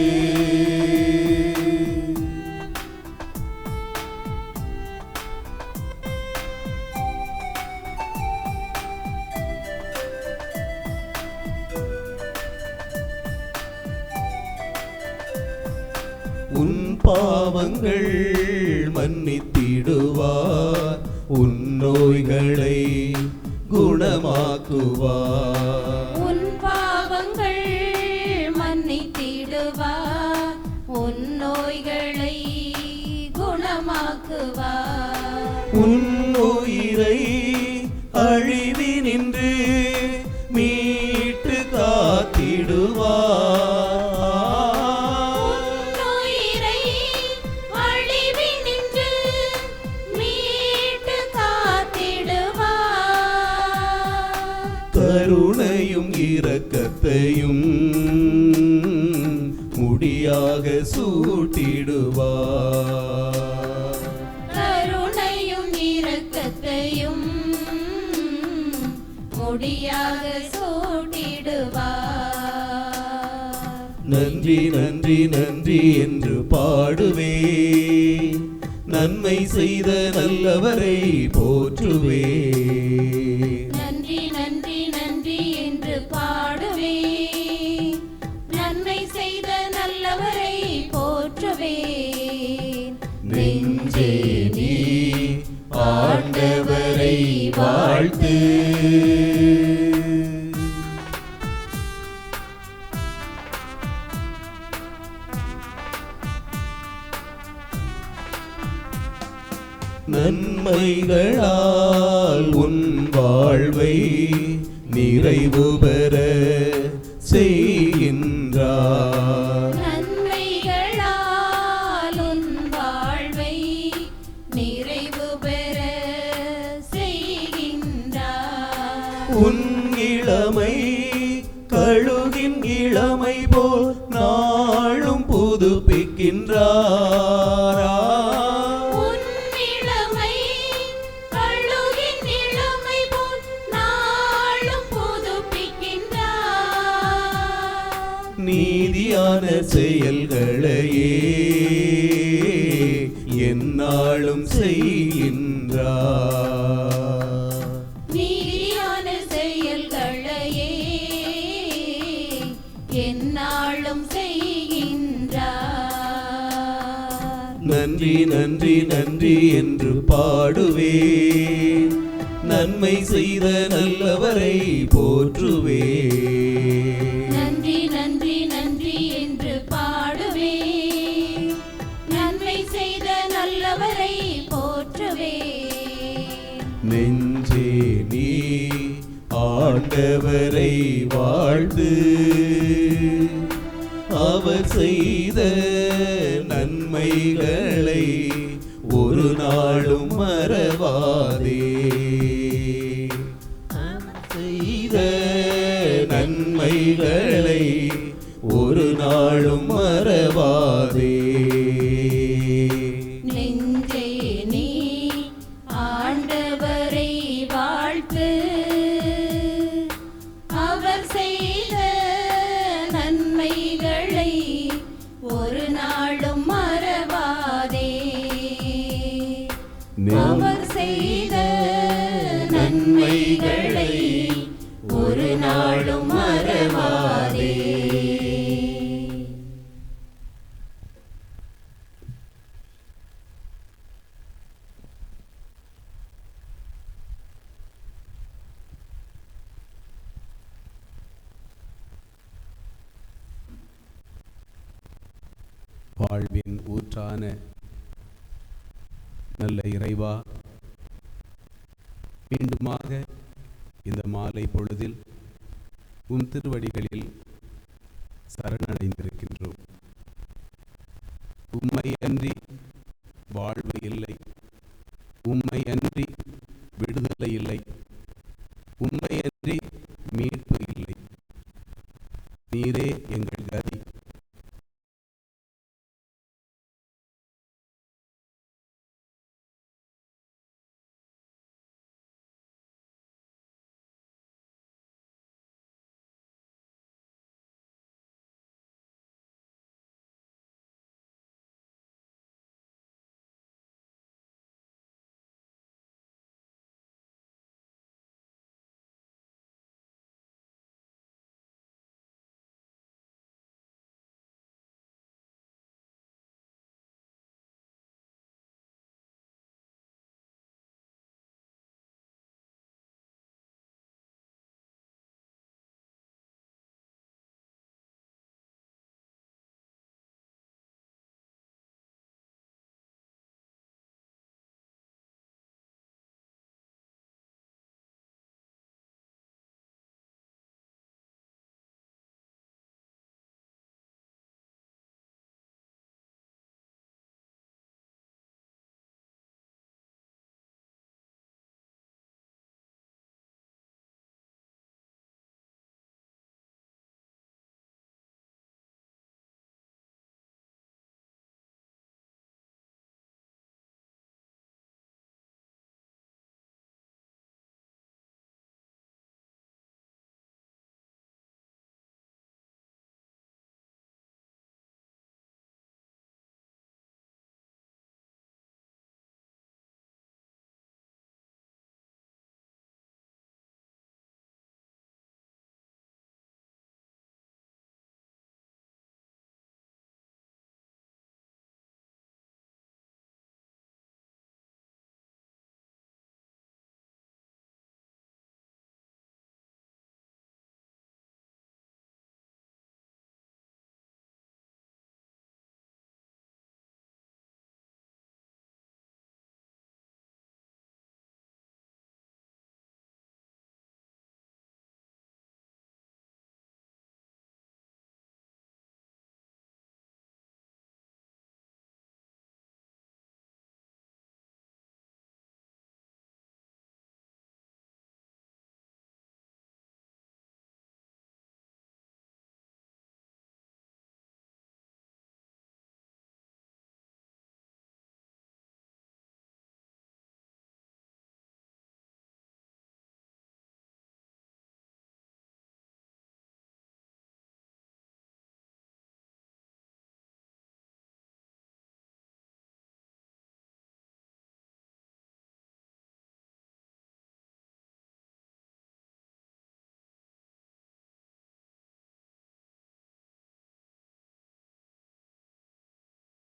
Speaker 9: உன் பாவங்கள் மன்னித்திடுவார், உன் நோய்களை குணமாக்குவார்.
Speaker 6: உன் பாவங்கள் மன்னித்திடுவார், உன் நோய்களை குணமாக்குவார்.
Speaker 9: உன் உயிரை அழிவினின்று மீட்டு காத்திடுவார். கருணையும் இரக்கத்தையும் முடியாக சூட்டிடுவார்.
Speaker 6: கருணையும் இரக்கத்தையும் முடியாக சூட்டிடுவார்.
Speaker 9: நன்றி நன்றி நன்றி என்று பாடுவே, நன்மை செய்த நல்லவரை போற்றுவே.
Speaker 6: நன்றி நன்றி நன்றி என்று பாடுவே, நன்மை செய்த நல்லவரை போற்றுவே.
Speaker 9: நெஞ்சே நீ ஆண்டவரை வாழ்த்து. நன்மைகளால் உன் வாழ்வை நிறைவு பெற செய்கின்றார். உன் இளமை கழுகின் இளமை போல் நாளும் புதுப்பிக்கின்றாரா.
Speaker 6: உன் இளமை கழுகின் இளமை போல் நாளும் புதுப்பிக்கின்றார்.
Speaker 9: நீதியான செயல்களையே எந்நாளும் செய்கின்றார்.
Speaker 6: நீதியான செயல்களையே எந்நாளும் செய்கின்றார்.
Speaker 9: நன்றி நன்றி நன்றி என்று பாடுவேன், நன்மை செய்த நல்லவரை போற்றுவேன்.
Speaker 6: நன்றி நன்றி நன்றி என்று பாடுவேன், நன்மை செய்த நல்லவரை போற்றுவேன்.
Speaker 9: நெஞ்சே நீ ஆண்டவரை வாழ்த்து, அவர் செய்த நன்மைகளை ஒரு நாளும் மறவாதே. அவர் செய்த நன்மைகளை ஒரு நாளும் மறவாதே.
Speaker 6: நெஞ்சே நீ ஆண்டவரை வாழ்த்து, அவர் செய்த நன்மைகளை ஒரு நாளும் மறவாதே. அவர் செய்த நன்மைகளை ஒரு நாளும் மறவாதே.
Speaker 10: வாழ்வின் ஊற்றான நல்ல இறைவா, மீண்டுமாக இந்த மாலை பொழுதில் உம் திருவடிகளில் சரணடைந்திருக்கின்றோம். உம்மை அன்றி வாழ்வு இல்லை, உம்மை அன்றி